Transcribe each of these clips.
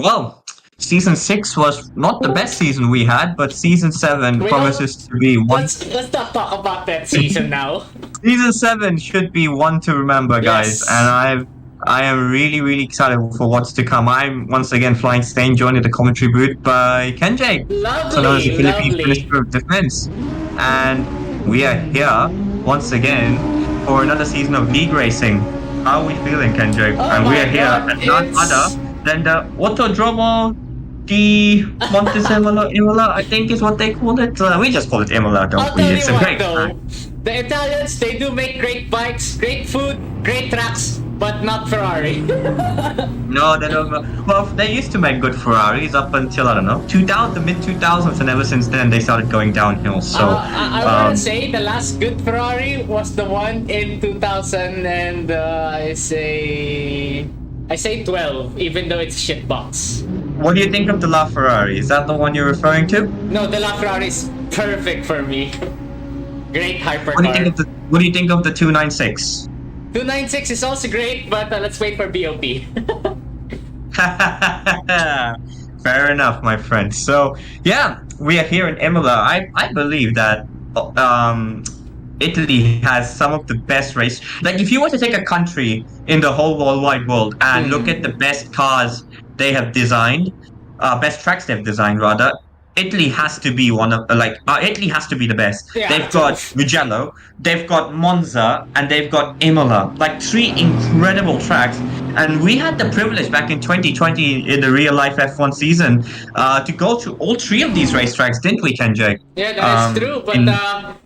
Well, season 6 was not the best season we had, but season 7 We don't. promises to be one. Let's not talk about that season now. Season 7 should be one to remember, guys, and Yes. I am really, really excited for what's to come. I'm once again flying Stain, joined in the commentary booth by Kenjay, also known as the Lovely, Philippine lovely. Minister of Defense. And we are here once again for another season of league racing. How are we feeling, Kenjay? Oh And we my are here god, at none other it's than the Autodromo di Montezemolo Imola, I think is what they call it. We just call it Imola, don't I'll we? tell It's you a what great track. though. The Italians, they do make great bikes, great food, great tracks, but not Ferrari. No, they don't. Well, they used to make good Ferraris up until I don't know, 2000, the mid 2000s, and ever since then they started going downhill. So, I want to say the last good Ferrari was the one in 2000 and I say 12, even though it's shitbox. what do you think of the La Ferrari? Is that the one you're referring to? No, the LaFerrari is perfect for me. Great What do you think hypercar. of the What do you think of the 296? 296 is also great, but let's wait for BOP. Fair enough, my friend. So yeah, we are here in Imola. I believe that Italy has some of the best race. Like if you were to take a country in the whole wide world and look at the best cars they have designed, best tracks they've designed rather. Italy has to be one of Italy has to be the best. Yeah, They've got Mugello, they've got Monza, and they've got Imola. Like three incredible tracks. And we had the privilege back in 2020 in the real life F1 season to go to all three of these racetracks, didn't we, Kenjay? yeah, that is true. But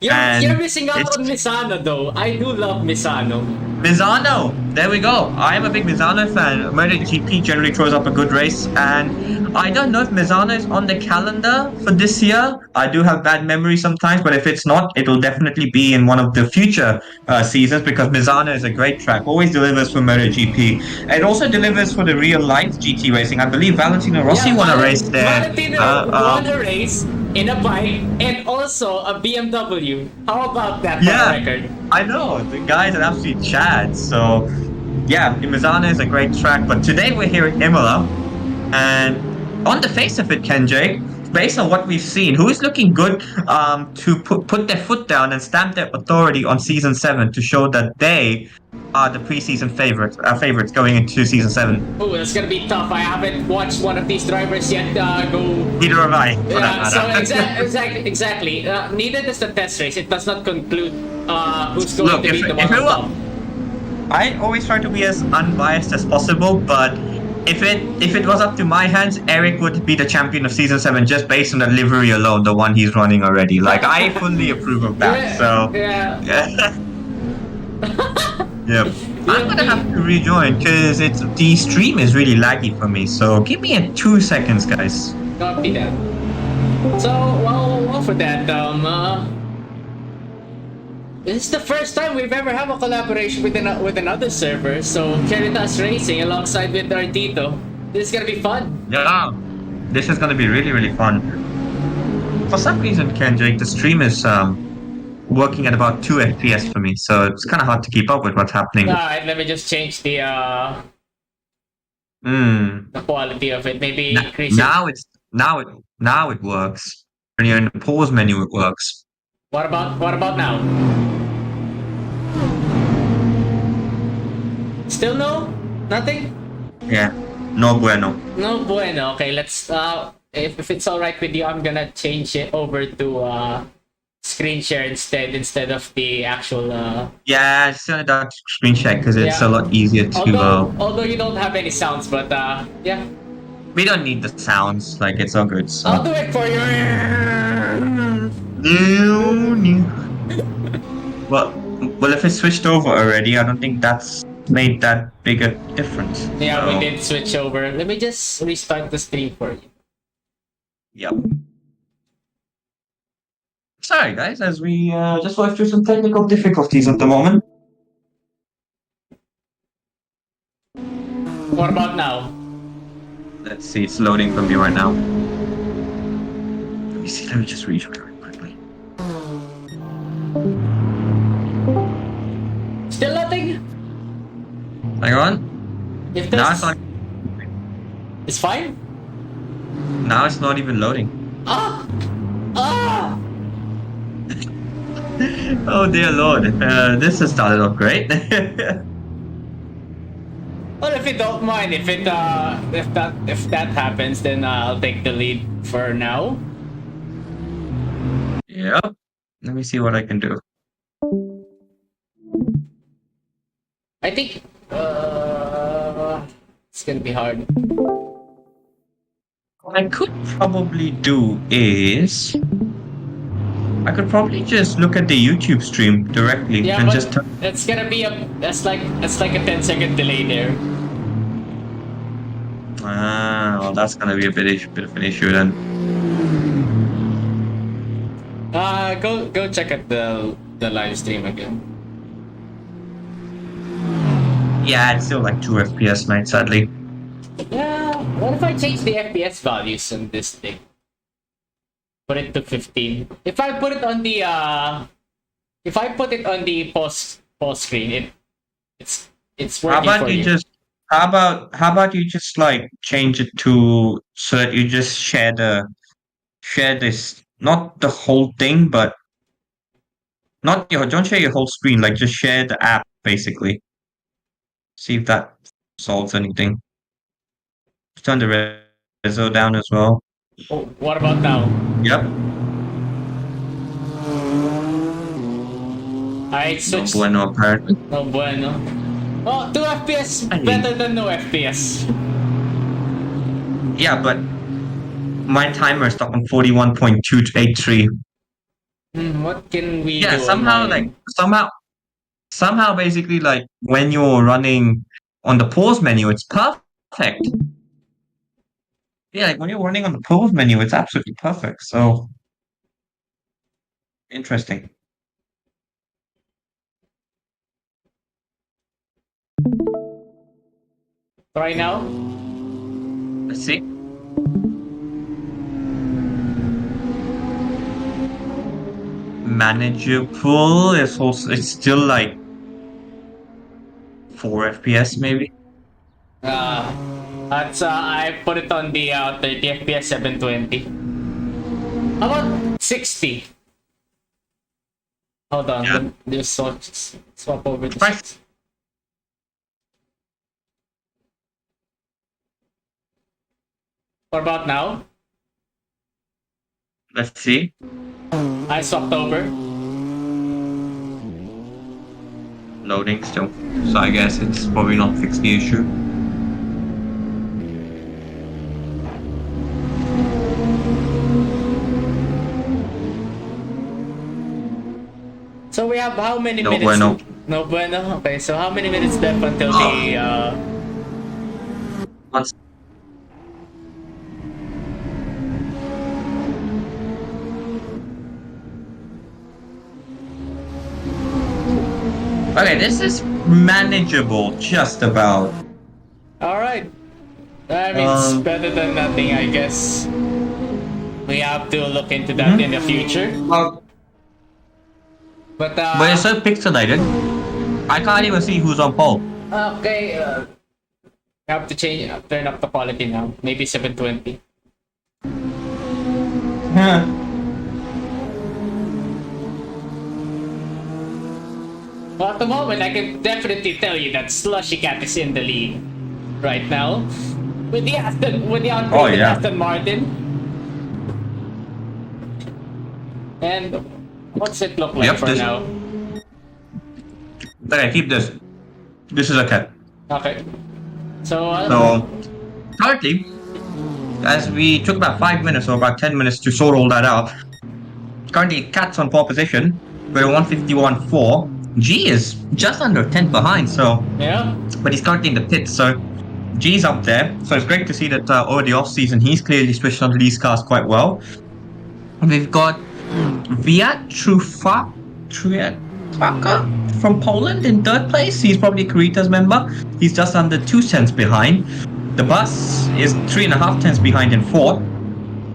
you're and missing out it's on Misano though. I do love Misano. Misano. There we go. I am a big Misano fan. MotoGP generally throws up a good race, and I don't know if Misano is on the calendar for this year. I do have bad memory sometimes, but if it's not, it will definitely be in one of the future seasons because Misano is a great track. Always delivers for MotoGP. It also delivers for the real life GT racing. I believe Valentino Rossi won a race there. Valentino won a race in a bike and also a BMW. How about that for Yeah. a record? I know the guy's an absolute Chad. So, yeah, Imizana is a great track. But today we're here in Imola, and on the face of it, Kenjay, based on what we've seen, who is looking good to put their foot down and stamp their authority on season 7 to show that they are the preseason favorites going into season 7. Oh, that's gonna be tough. I haven't watched one of these drivers yet go. Neither have I. For that Yeah, so matter. exactly. Neither does the test race. It does not conclude who's going Look, to be the one if it on top. I always try to be as unbiased as possible, but if it was up to my hands, Eric would be the champion of season 7 just based on the livery alone, the one he's running already. Like I fully approve of that. Yeah, So yeah. yeah. I'm gonna have to rejoin because the stream is really laggy for me. So give me 2 seconds, guys. Copy that. So, well for that, this is the first time we've ever have a collaboration with another server. So, Caritas Racing alongside with Artito. This is gonna be fun. Yeah, this is gonna be really really fun. For some reason, Kendrick, the stream is working at about 2 FPS for me, so it's kind of hard to keep up with what's happening. Alright, let me just change the quality of it. Maybe increase it. Now it works. When you're in the pause menu, it works. What about now? Still no? Nothing? Yeah, no bueno. No bueno. Okay, let's if it's alright with you, I'm gonna change it over to screen share instead of the actual Yeah, just turn it down to screen share because it's Yeah. a lot easier to. although you don't have any sounds, but yeah. We don't need the sounds. Like it's all good. So. I'll do it for you. Well, if it's switched over already, I don't think that's made that big a difference. Yeah, so. we did switch over. Let me just restart the stream for you. Yep. Sorry, guys, as we just went through some technical difficulties at the moment. What about now? Let's see, it's loading for me right now. Let me just rejoin very quickly. Still nothing? Hang on. If Now there's it's on. It's fine? Now it's not even loading. Ah! Ah! Oh dear lord, this has started off great. Well, if you don't mind, if that happens, then I'll take the lead for now. Yep. Let me see what I can do. I think it's gonna be hard. What I could probably do is I could probably just look at the YouTube stream directly Yeah, and but just it's gonna be that's like a 10-second delay there. well, that's gonna be a bit of an issue then. Go check out the live stream again. Yeah, it's still like 2 FPS, mate, sadly. Yeah, what if I change the FPS values on this thing? Put it to 15. If I put it on the pause screen, it's How working about for you you. just how about you just like change it to so that you just share this not the whole thing, but not your don't share your whole screen, like just share the app basically. See if that solves anything. Turn the reso down as well. Oh, what about now? Yep. I No switched. bueno apparently. No bueno. Oh, 2 FPS I better than no FPS. Yeah, but my timer is stuck on 41.283. What can we Yeah, do on mine? somehow basically like when you're running on the pause menu, it's perfect. Yeah, like when you're running on the pause menu, it's absolutely perfect. So interesting. Right now? Let's see. Manageable. It's still like 4 FPS maybe. That's I put it on the 30 FPS 720. How about 60? Hold on, Yeah. just swap over to Right. 60. What about now? Let's see. I swapped over. Loading still. So I guess it's probably not fixed the issue. So we have how many No minutes? bueno. No bueno. Okay, so how many minutes left until the Once Okay, this is manageable, just about. All right. I mean, it's better than nothing, I guess. We have to look into that in the future. But But it's so pixelated. I can't even see who's on pole. okay. We have to turn up the quality now. Maybe 720. Well, at the moment, I can definitely tell you that Slushy Cat is in the lead right now with the unproven Aston Martin. And what's it look like for now? Okay, keep this. This is okay. Okay. So Currently, as we took about 5 minutes or about 10 minutes to sort all that out, currently Cat's on pole position. We're 151.4. G is just under 10 behind, so yeah. But he's currently in the pits, so G's up there. So it's great to see that over the off season he's clearly switched onto these cars quite well. We've got Viat Trufaka from Poland in third place. He's probably a Caritas member. He's just under 2 cents behind. The bus is 3.5 tenths behind in fourth,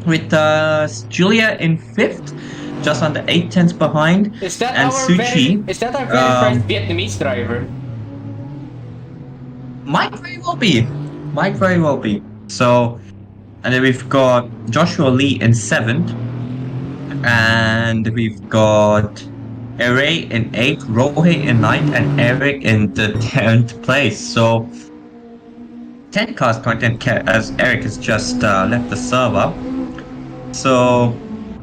with Julia in fifth, just under 8 tenths behind. Is that and our Suchi, very first Vietnamese driver? Might very well be. So, and then we've got Joshua Lee in 7th, and we've got Ere in 8th, Rohe in 9th, and Eric in the 10th place. So 10 cars content as Eric has just left the server. So,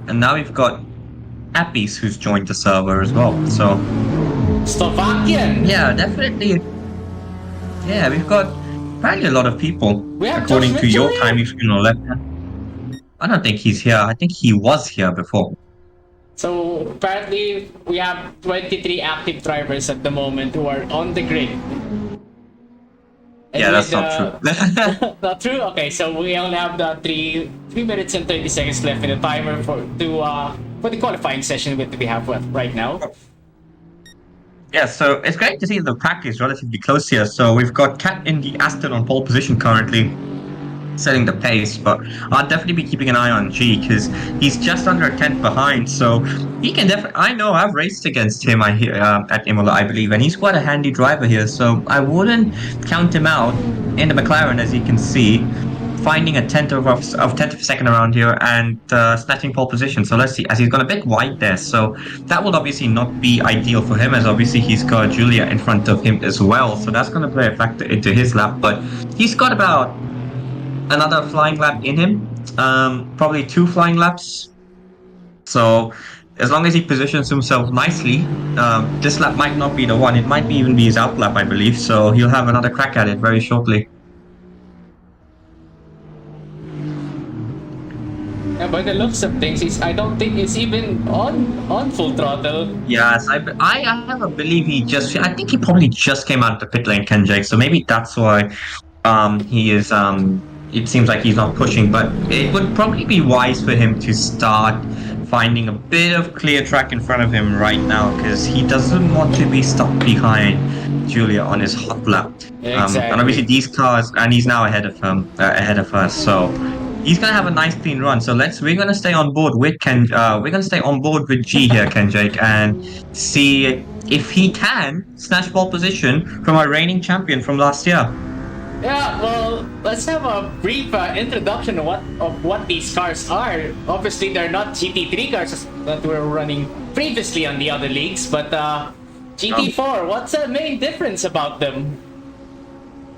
and now we've got Appies who's joined the server as well. So Slovakian. yeah, definitely. Yeah, we've got apparently a lot of people. According to your time, if you know left. I don't think he's here. I think he was here before. So apparently we have 23 active drivers at the moment who are on the grid. And yeah, that's not true. Not true? Okay, so we only have the 3 minutes and 30 seconds left in the timer for the qualifying session that we have right now. Yeah, so it's great to see the pack is relatively close here. So we've got Cat in the Aston on pole position currently, setting the pace, but I'll definitely be keeping an eye on G because he's just under a 10th behind, so he can definitely. I know I've raced against him at Imola, I believe, and he's quite a handy driver here, so I wouldn't count him out in the McLaren, as you can see, finding a 10th of a second around here and snatching pole position. So let's see, as he's gone a bit wide there, so that would obviously not be ideal for him, as obviously he's got Julia in front of him as well, so that's going to play a factor into his lap, but he's got about another flying lap in him, probably 2 flying laps. So as long as he positions himself nicely, this lap might not be the one. It might even be his out lap, I believe. So he'll have another crack at it very shortly. Yeah, by the looks of things, I don't think he's even on full throttle. Yes, I have a believe I think he probably just came out of the pit lane, Ken Jake. So maybe that's why he is it seems like he's not pushing, but it would probably be wise for him to start finding a bit of clear track in front of him right now, because he doesn't want to be stuck behind Julia on his hot lap. Exactly. And obviously these cars, and he's now ahead of her, so he's gonna have a nice clean run. So we're gonna stay on board with G here, Ken Jake, and see if he can snatch pole position from our reigning champion from last year. Yeah, well, let's have a brief introduction of what these cars are. Obviously, they're not GT3 cars that were running previously on the other leagues, but GT4, what's the main difference about them?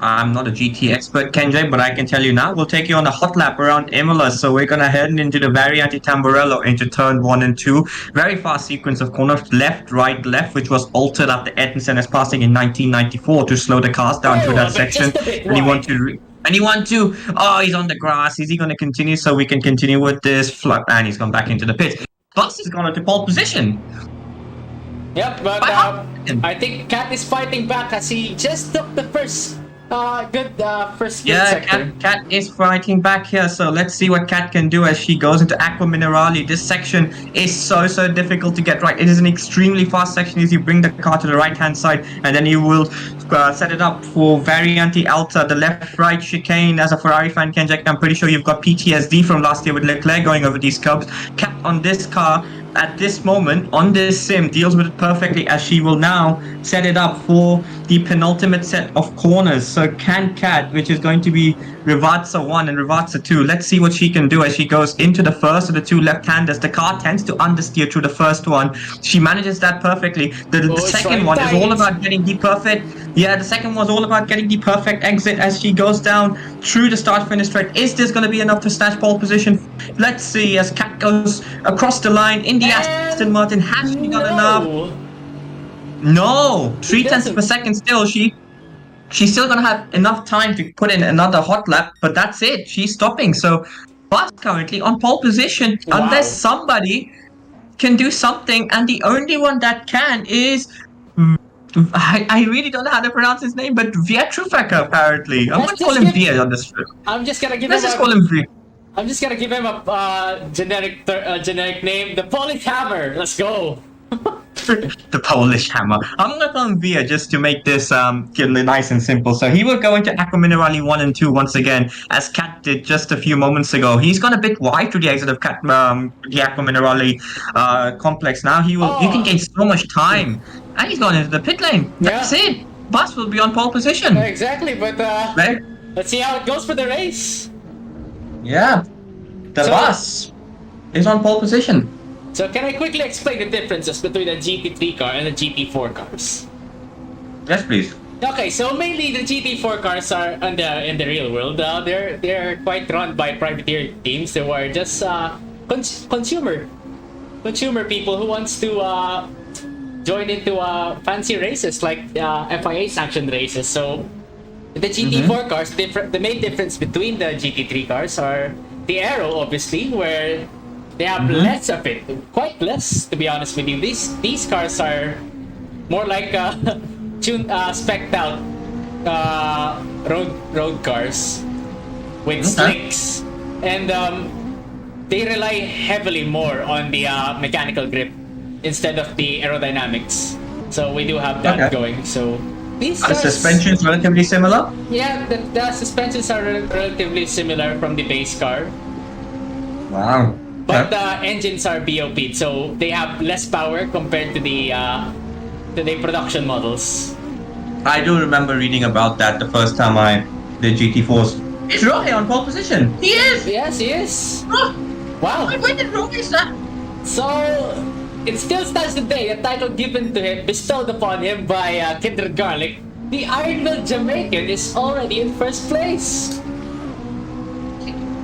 I'm not a GT expert, Kenjay, but I can tell you now, we'll take you on a hot lap around Imola. So we're going to head into the Variante Tamburello into turn 1 and 2. Very fast sequence of corners, left, right, left, which was altered after Edmondson is passing in 1994 to slow the cars down to that section. And he's on the grass. Is he going to continue so we can continue with this? And he's gone back into the pits. Bus has gone into pole position. Yep, but I think Cat is fighting back as he just took the first first sector. Cat is fighting back here, so let's see what Cat can do as she goes into Aqua Minerale. This section is so difficult to get right. It is an extremely fast section as you bring the car to the right hand side, and then you will set it up for Variante Alta, the left-right chicane. As a Ferrari fan, Kenjek, I'm pretty sure you've got PTSD from last year with Leclerc going over these curbs. Cat on this car at this moment on this sim deals with it perfectly, as she will now set it up for the penultimate set of corners. So can Cat, which is going to be Rivazza 1 and Rivazza 2, let's see what she can do as she goes into the first of the two left-handers. The car tends to understeer through the first one. She manages that perfectly. The second one is all about getting the perfect exit as she goes down through the start-finish straight. Is this going to be enough to snatch pole position? Let's see as Cat goes across the line in the Aston Martin. Has she got enough? No, 3/10 of a second still. She's still gonna have enough time to put in another hot lap, but that's it. She's stopping. So Bus currently on pole position, unless somebody can do something, and the only one that can is I really don't know how to pronounce his name, but Vietrufeka apparently. I'm gonna call him Via on this trip. I'm just gonna give him a generic name, the Polish Hammer. Let's go. The Polish Hammer. I'm gonna call him Via just to make this nice and simple. So he will go into Aqua Minerale 1 and 2 once again, as Cat did just a few moments ago. He's gone a bit wide to the exit of the Aqua Minerale complex. Now you can gain so much time, and he's gone into the pit lane. That's it. Bus will be on pole position. Exactly, but let's see how it goes for the race. Yeah, the So- bus is on pole position. So can I quickly explain the differences between the GT3 car and the GT4 cars? Yes, please. Okay, so mainly the GT4 cars are in the real world. They're quite run by privateer teams who are just consumer people who wants to join into fancy races like FIA sanctioned races. So the GT4 cars, the main difference between the GT3 cars are the aero, obviously, where they have less of it, quite less, to be honest with you. These cars are more like specced out road cars with slicks, and they rely heavily more on the mechanical grip instead of the aerodynamics. So we do have that going. So these Are the cars, suspensions relatively similar? yeah, the suspensions are relatively similar from the base car. Wow. But the engines are BOP, so they have less power compared to the production models. I do remember reading about that the first time I did GT4s. Is Rohit on pole position? He is! Yes, yes. Oh, Wow. when did Rohit start? So it still stands today. A title given to him, bestowed upon him by Kindred Garlic. The Ironville Jamaican is already in first place.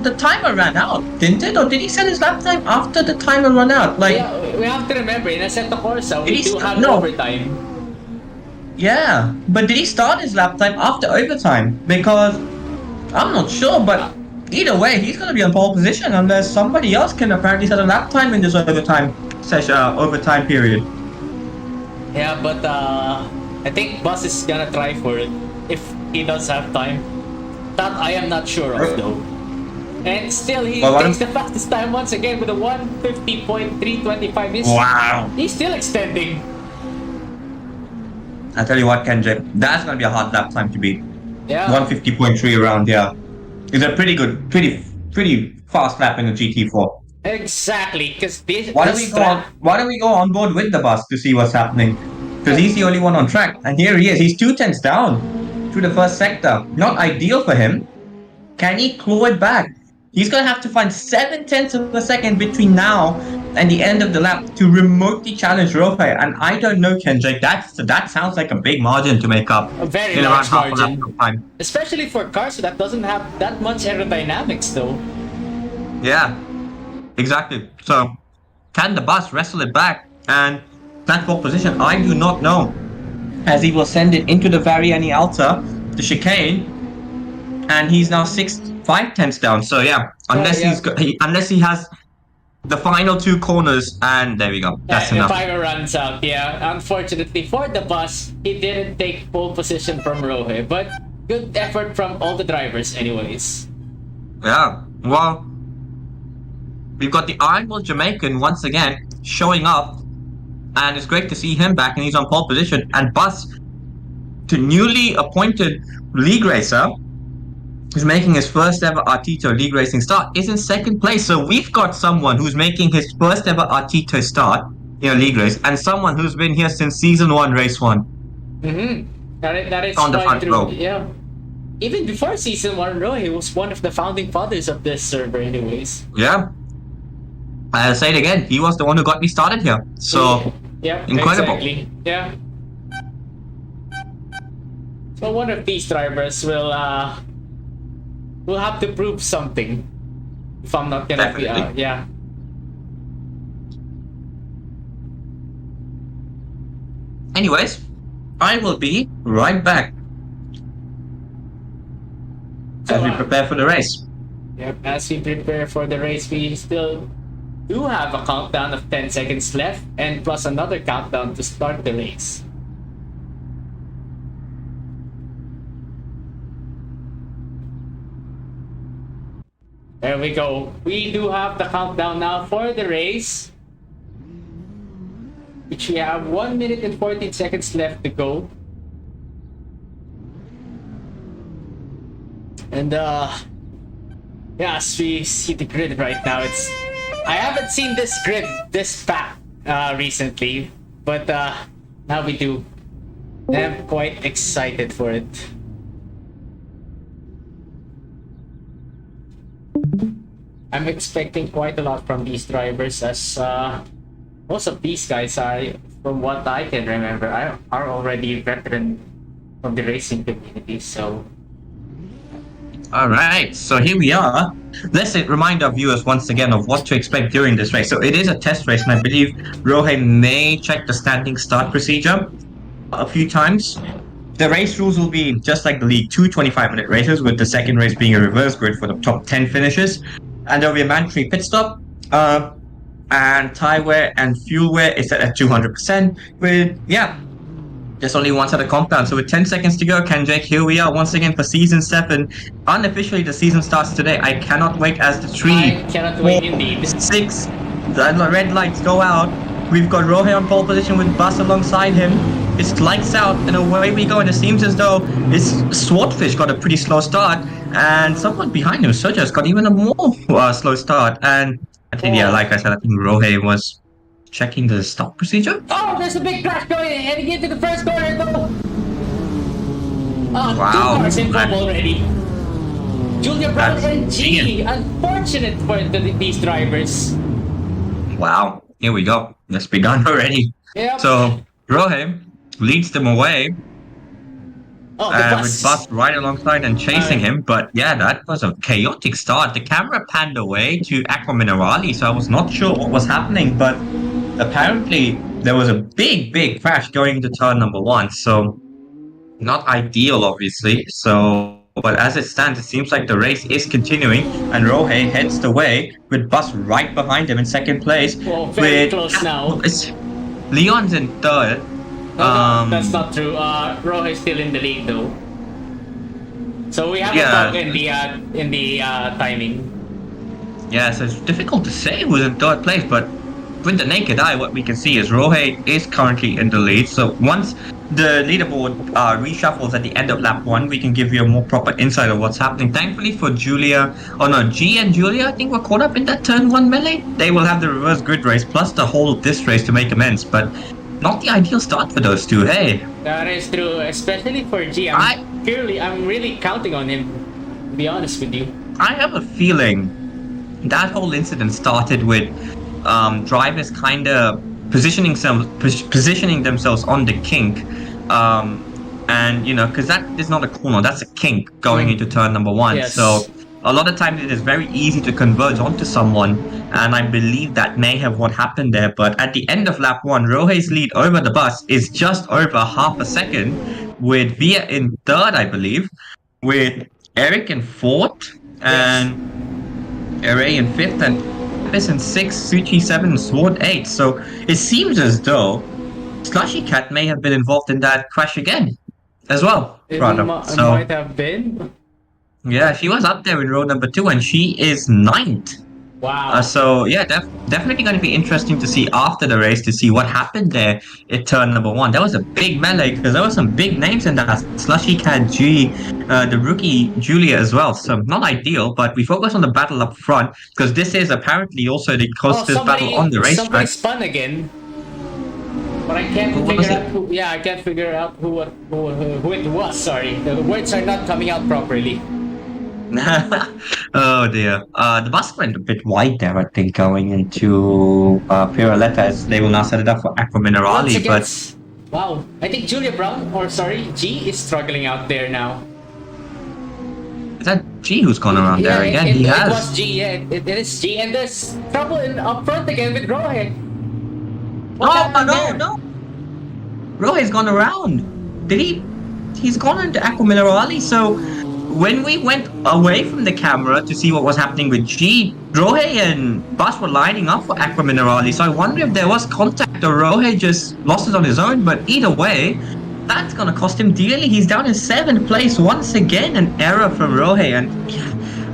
The timer ran out, didn't it? Or did he set his lap time after the timer ran out? Like, Yeah, we have to remember in Assetto Corsa we Did he do start- have no. overtime. yeah. But did he start his lap time after overtime? Because I'm not sure, but either way, he's going to be on pole position unless somebody else can apparently set a lap time in this overtime session, overtime period. Yeah, but I think Bus is gonna try for it if he does have time. That I am not sure of though. And still, he Well, takes the fastest time once again with a 150.325. Wow. He's still extending. I tell you what, Kendrick, that's going to be a hard lap time to beat. Yeah. 150.3 around, yeah. It's a pretty good, pretty fast lap in the GT4. Exactly, because this. Why don't this we go on board with the bus to see what's happening? Because he's the only one on track, and here he is. He's 2 tenths down through the first sector. Not ideal for him. Can he claw it back? He's gonna have to find 7 tenths of a second between now and the end of the lap to remotely challenge Rope. And I don't know, Kendrick. That sounds like a big margin to make up A very in around large half a lap margin. of time. Especially for cars that doesn't have that much aerodynamics, though. Yeah, exactly. So, can the bus wrestle it back and transport position? I do not know. As he will send it into the Variani Alta, the chicane, and he's now 5 tenths down. So yeah, unless unless he has the final 2 corners, and there we go. That's The enough. timer runs out. Yeah, unfortunately for the bus, he didn't take pole position from Rohe, but good effort from all the drivers, anyways. Yeah. Well, we've got the Ironville Jamaican once again showing up, and it's great to see him back, and he's on pole position. And Bus, the newly appointed league racer, who's making his first ever Artito league racing start, is in second place. So we've got someone who's making his first ever Artito start in a league race, and someone who's been here since season 1, race 1. That is On the quite front true. row. Yeah. Even before season 1, Rohe was one of the founding fathers of this server, anyways. Yeah. I'll say it again. He was the one who got me started here. So, yeah, incredible. Exactly. Yeah. So one of these drivers will have to prove something. If I'm not gonna be, Definitely. yeah. anyways, I will be right back as we prepare for the race. Yep, as we prepare for the race, we still do have a countdown of 10 seconds left, and plus another countdown to start the race. There we go. We do have the countdown now for the race, which we have 1 minute and 14 seconds left to go. And yes, we see the grid right now. I haven't seen this grid this packed recently, but now we do. And I'm quite excited for it. I'm expecting quite a lot from these drivers, as most of these guys are, from what I can remember, are already veteran of the racing community. So All right, so here we are. Let's remind our viewers once again of what to expect during this race. So it is a test race, and I believe Rohe may check the standing start procedure a few times. The race rules will be just like the League 2 25-minute races, with the second race being a reverse grid for the top 10 finishes. And there'll be a mandatory pit stop. And tire wear and fuel wear is set at 200%. There's only one set of compound. So with 10 seconds to go, Kenjake, here we are once again for Season 7. Unofficially, the season starts today. I cannot wait as the 3, I cannot wait indeed. 6, the red lights go out. We've got Rohe on pole position with Bus alongside him. It's lights out and away we go. And it seems as though Swordfish got a pretty slow start. And someone behind him, Soja's got even a more slow start. And I think, like I said, I think Rohe was checking the stop procedure. Oh, there's a big crash going heading into the first corner. Go! Oh, Wow. 2 cars in trouble already. Julia Brown and G. Unfortunate for these drivers. Wow. Here we go. It's begun already. Yep. So Rohe leads them away. Oh, the bus. With Bus right alongside and chasing him. But yeah, that was a chaotic start. The camera panned away to Aqua Minerali, so I was not sure what was happening, but apparently there was a big crash going into turn number 1. So not ideal, obviously. So, but as it stands, it seems like the race is continuing, and Rohe heads the way with Bus right behind him in second place. Well, very close now. Leon's in third. No, that's not true. Rohe is still in the lead though. So we have a bug in the timing. Yeah, so it's difficult to say who's in third place, but with the naked eye, what we can see is Rohe is currently in the lead. So once the leaderboard reshuffles at the end of lap 1, we can give you a more proper insight of what's happening. Thankfully for G and Julia, I think, were caught up in that turn 1 melee. They will have the reverse grid race plus the whole of this race to make amends, but not the ideal start for those two, hey? That is true, especially for G. I'm really counting on him, to be honest with you. I have a feeling that whole incident started with drivers kind of positioning themselves on the kink, and because that is not a corner, that's a kink going into turn number 1. Yes. So a lot of times it is very easy to converge onto someone, and I believe that may have what happened there. But at the end of lap 1, Rohe's lead over the Bus is just over half a second, with Via in third, I believe, with Eric in fourth, and Ere in fifth, and Pepis in sixth, Suchi 7, and Sword 8. So it seems as though Slushy Cat may have been involved in that crash again as well. It might have been. Yeah, she was up there in row number 2, and she is 9th. Wow. So yeah, definitely going to be interesting to see after the race, to see what happened there at turn number 1. That was a big melee, because there were some big names in that. Slushy Cat, G, the rookie Julia as well. So not ideal, but we focus on the battle up front, because this is apparently also the closest battle on the racetrack. Somebody spun again, but I can't figure out who. Yeah, I can't figure out who it was. Sorry, the words are not coming out properly. Oh dear. The Bus went a bit wide there, I think, going into Piraletta, as they will now set it up for Aqua Minerali. But wow, I think Julia Brown, G is struggling out there now. Is that G who's gone around there again? It was G, yeah, it is G, and there's trouble up front again with Rohe. No. Rohe's gone around. Did he? He's gone into Aqua Minerali, so when we went away from the camera to see what was happening with G, Rohe and Bus were lining up for Aqua Minerali, so I wonder if there was contact or Rohe just lost it on his own. But either way, that's gonna cost him dearly. He's down in 7th place once again, an error from Rohe, and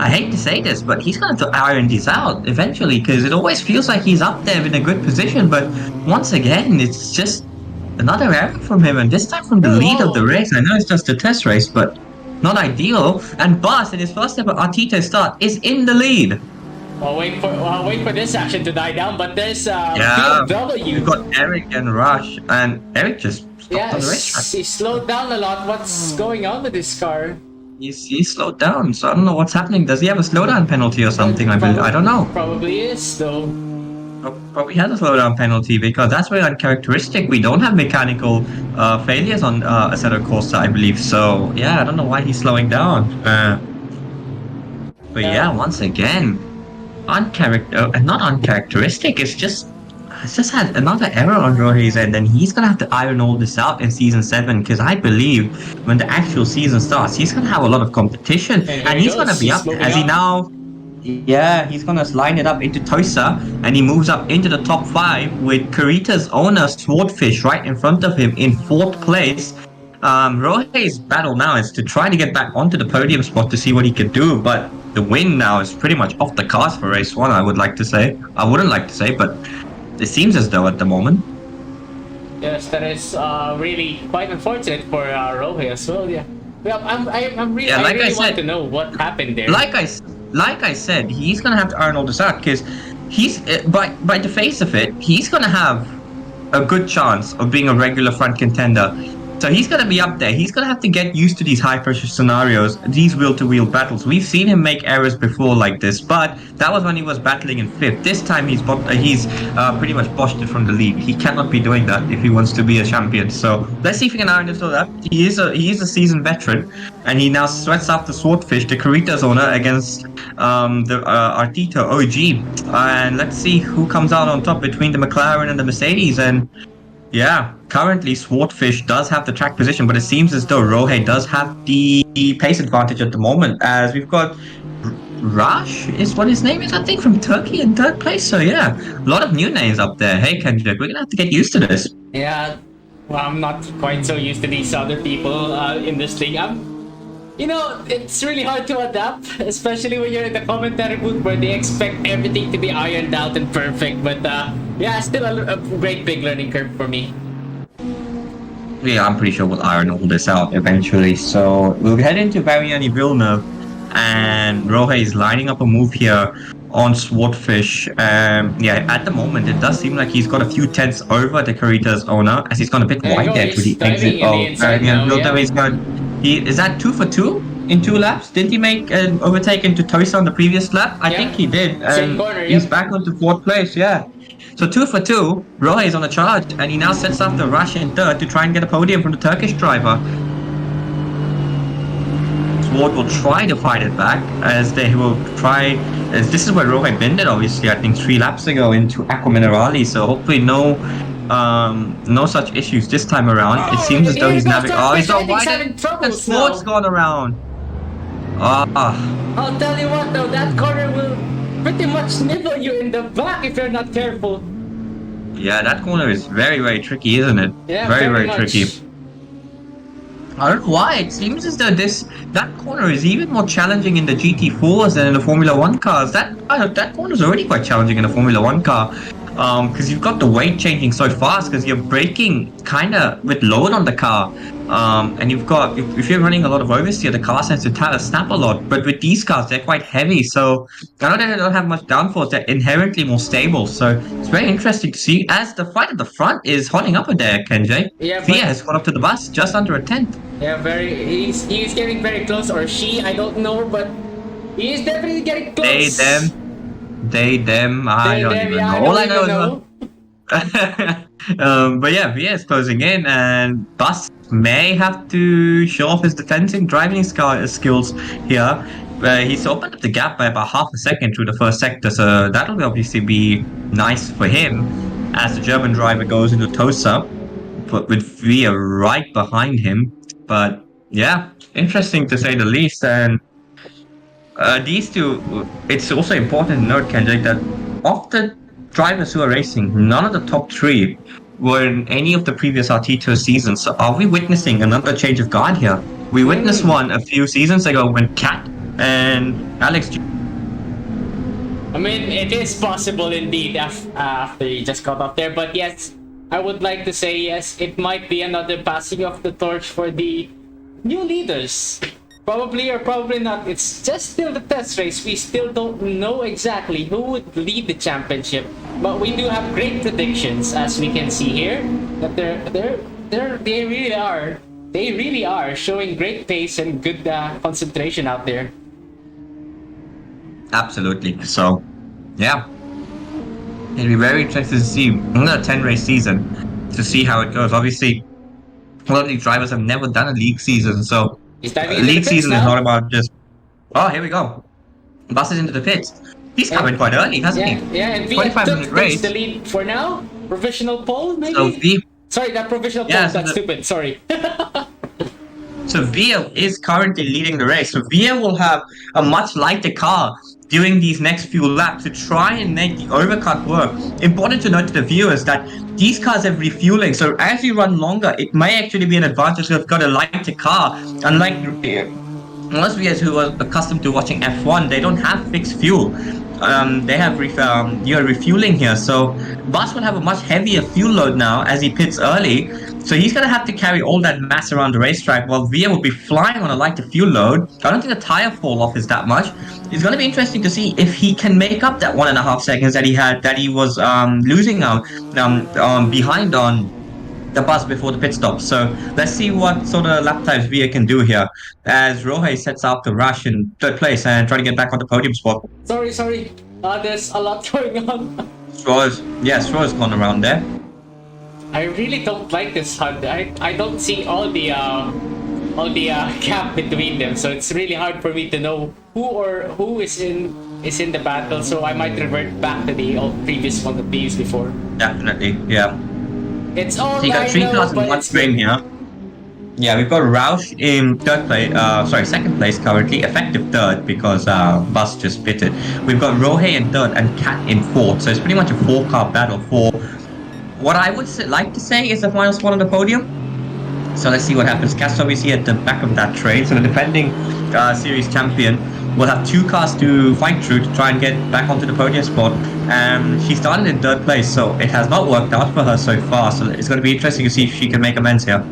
I hate to say this, but he's gonna have to iron these out eventually, because it always feels like he's up there in a good position, but once again, it's just another error from him, and this time from the lead of the race. I know it's just a test race, but not ideal. And Bus, in his first ever Artito start, is in the lead. I'll wait for this action to die down, but there's BMW. We've got Eric and Rush, and Eric just stopped on the racetrack. He slowed down a lot. What's going on with this car? He's slowed down, so I don't know what's happening. Does he have a slowdown penalty or something? I don't know. Probably is though. Probably has a slowdown penalty because that's very uncharacteristic. We don't have mechanical failures on Assetto Corsa, I believe. So yeah, I don't know why he's slowing down. But Yeah. yeah, once again, not uncharacteristic. It's just had another error on Rory's end, and he's gonna have to iron all this out in season 7. Because I believe when the actual season starts, he's gonna have a lot of competition, And here and he he's gonna goes. be He's up moving as he up. now. Yeah, he's gonna line it up into Tosa, and he moves up into the top 5 with Kurita's owner Swordfish right in front of him in 4th place. Rohe's battle now is to try to get back onto the podium spot to see what he can do, but the win now is pretty much off the cards for race 1. I wouldn't like to say, but it seems as though at the moment. Yes, that is really quite unfortunate for Rohe as well. Yeah. Well, I'm really, Yeah, I like I really want said- to know what happened there. Like I said, he's gonna have to iron all this out because he's by the face of it, he's gonna have a good chance of being a regular front contender. So he's gonna be up there. He's gonna have to get used to these high pressure scenarios, these wheel to wheel battles. We've seen him make errors before like this, but that was when he was battling in 5th. This time he's pretty much boshed it from the lead. He cannot be doing that if he wants to be a champion. So let's see if he can iron this all up. He is a seasoned veteran, and he now sweats out the Swordfish, the Kurita's owner, against the Artito OG. And let's see who comes out on top between the McLaren and the Mercedes. And yeah, currently Swordfish does have the track position, but it seems as though Rohe does have the pace advantage at the moment, as we've got Rash is what his name is, I think, from Turkey in 3rd place. So yeah, a lot of new names up there. Hey Kendrick, we're gonna have to get used to this. Yeah, well, I'm not quite so used to these other people in this thing. It's really hard to adapt, especially when you're in the commentary booth where they expect everything to be ironed out and perfect. But yeah, still a great big learning curve for me. Yeah, I'm pretty sure we'll iron all this out eventually. So we'll head into Variani Villeneuve, and Rohe is lining up a move here on Swordfish. Yeah, at the moment it does seem like he's got a few tenths over the Kurita's owner, as he's gone a bit There you wide go, there to he's the exit diving in the of inside now, Villeneuve. yeah. He's gone. Is that 2 for 2 in 2 laps? Didn't he make an overtake into Tosa on the previous lap? I Yeah. think he did. Same And corner, he's yeah. back onto 4th place. Yeah. So 2 for 2, Rohe is on a charge, and he now sets up the rush in 3rd to try and get a podium from the Turkish driver. Sword will try to fight it back, as they will try. As this is where Rohe bended, obviously, I think 3 laps ago into Aqua Minerali. So hopefully no such issues this time around. It seems as though he's navigating. Oh, he's I so think he's wide, having and troubles Sword's now. gone around. I'll tell you what though, that corner will pretty much nibble you in the back if you're not careful. Yeah, that corner is very, very tricky, isn't it? Yeah, very, very much. tricky. I don't know why. It seems as though that corner is even more challenging in the GT4s than in the Formula One cars. That corner is already quite challenging in a Formula One car, because you've got the weight changing so fast, because you're braking kind of with load on the car, and you've got if you're running a lot of oversteer, the car tends to snap a lot. But with these cars, they're quite heavy, so I know they don't have much downforce. They're inherently more stable, so it's very interesting to see as the fight at the front is hotting up a there. Kenjay, Yeah, Thea but- has got up to the bus just under a tenth. Yeah, he's getting very close, or she, I don't know, but he is definitely getting close. They, them, I don't even yeah, know. All I know know. is but yeah, Via is closing in, and Bus may have to show off his defensive driving skills here. He's opened up the gap by about half a second through the first sector, so that'll obviously be nice for him as the German driver goes into Tosa, but with Via right behind him. But yeah, interesting to say the least. And these two, it's also important to note, Kendrick, that of the drivers who are racing, none of the top 3 were in any of the previous Artito seasons. So are we witnessing another change of guard here? We witnessed one a few seasons ago when Kat and Alex. I mean, it is possible indeed after he just got up there, but yes, I would like to say yes, it might be another passing of the torch for the new leaders. Probably or probably not. It's just still the test race. We still don't know exactly who would lead the championship, but we do have great predictions, as we can see here, that they really are They really are showing great pace and good concentration out there. Absolutely. So, yeah, it'll be very interesting to see another 10 race season to see how it goes. Obviously, a lot of these drivers have never done a league season, so He's diving into the league pits season is not now. about just, oh, here we go. Buses into the pits. He's coming And quite early, hasn't yeah, he? yeah, and Via 25-minute takes the race. lead for now. Provisional pole, So maybe? V, Sorry, that provisional pole, yeah, so that's stupid, sorry. So Via is currently leading the race. So Via will have a much lighter car during these next few laps to try and make the overcut work. Important to note to the viewers that these cars have refueling. So as you run longer, it may actually be an advantage to have got a lighter car. Unlike most viewers who are accustomed to watching F1, they don't have fixed fuel. They have you're refueling here, so Bas will have a much heavier fuel load now as he pits early. So he's gonna have to carry all that mass around the racetrack, while Via will be flying on a lighter fuel load. I don't think the tire fall off is that much. It's gonna be interesting to see if he can make up that 1.5 seconds that he was losing out behind on the bus before the pit stop. So let's see what sort of lap times Via can do here as Rohe sets out the rush in third place and try to get back on the podium spot. Sorry. There's a lot going on. Stroll's gone around there. I really don't like this HUD. I don't see all the gap between them, so it's really hard for me to know who is in the battle. So I might revert back to the previous one that we used before. Definitely, yeah. It's all So you got 3 cars in one frame here. Yeah, we've got Roush in second place currently, effective third because Bus just pitted. We've got Rohe in third and Cat in fourth, so it's pretty much a 4-car battle for what I would like to say is the final spot on the podium. So let's see what happens. Cat's obviously at the back of that train, so the defending series champion will have 2 cars to fight through to try and get back onto the podium spot. She started in third place, so it has not worked out for her so far. So it's going to be interesting to see if she can make amends here.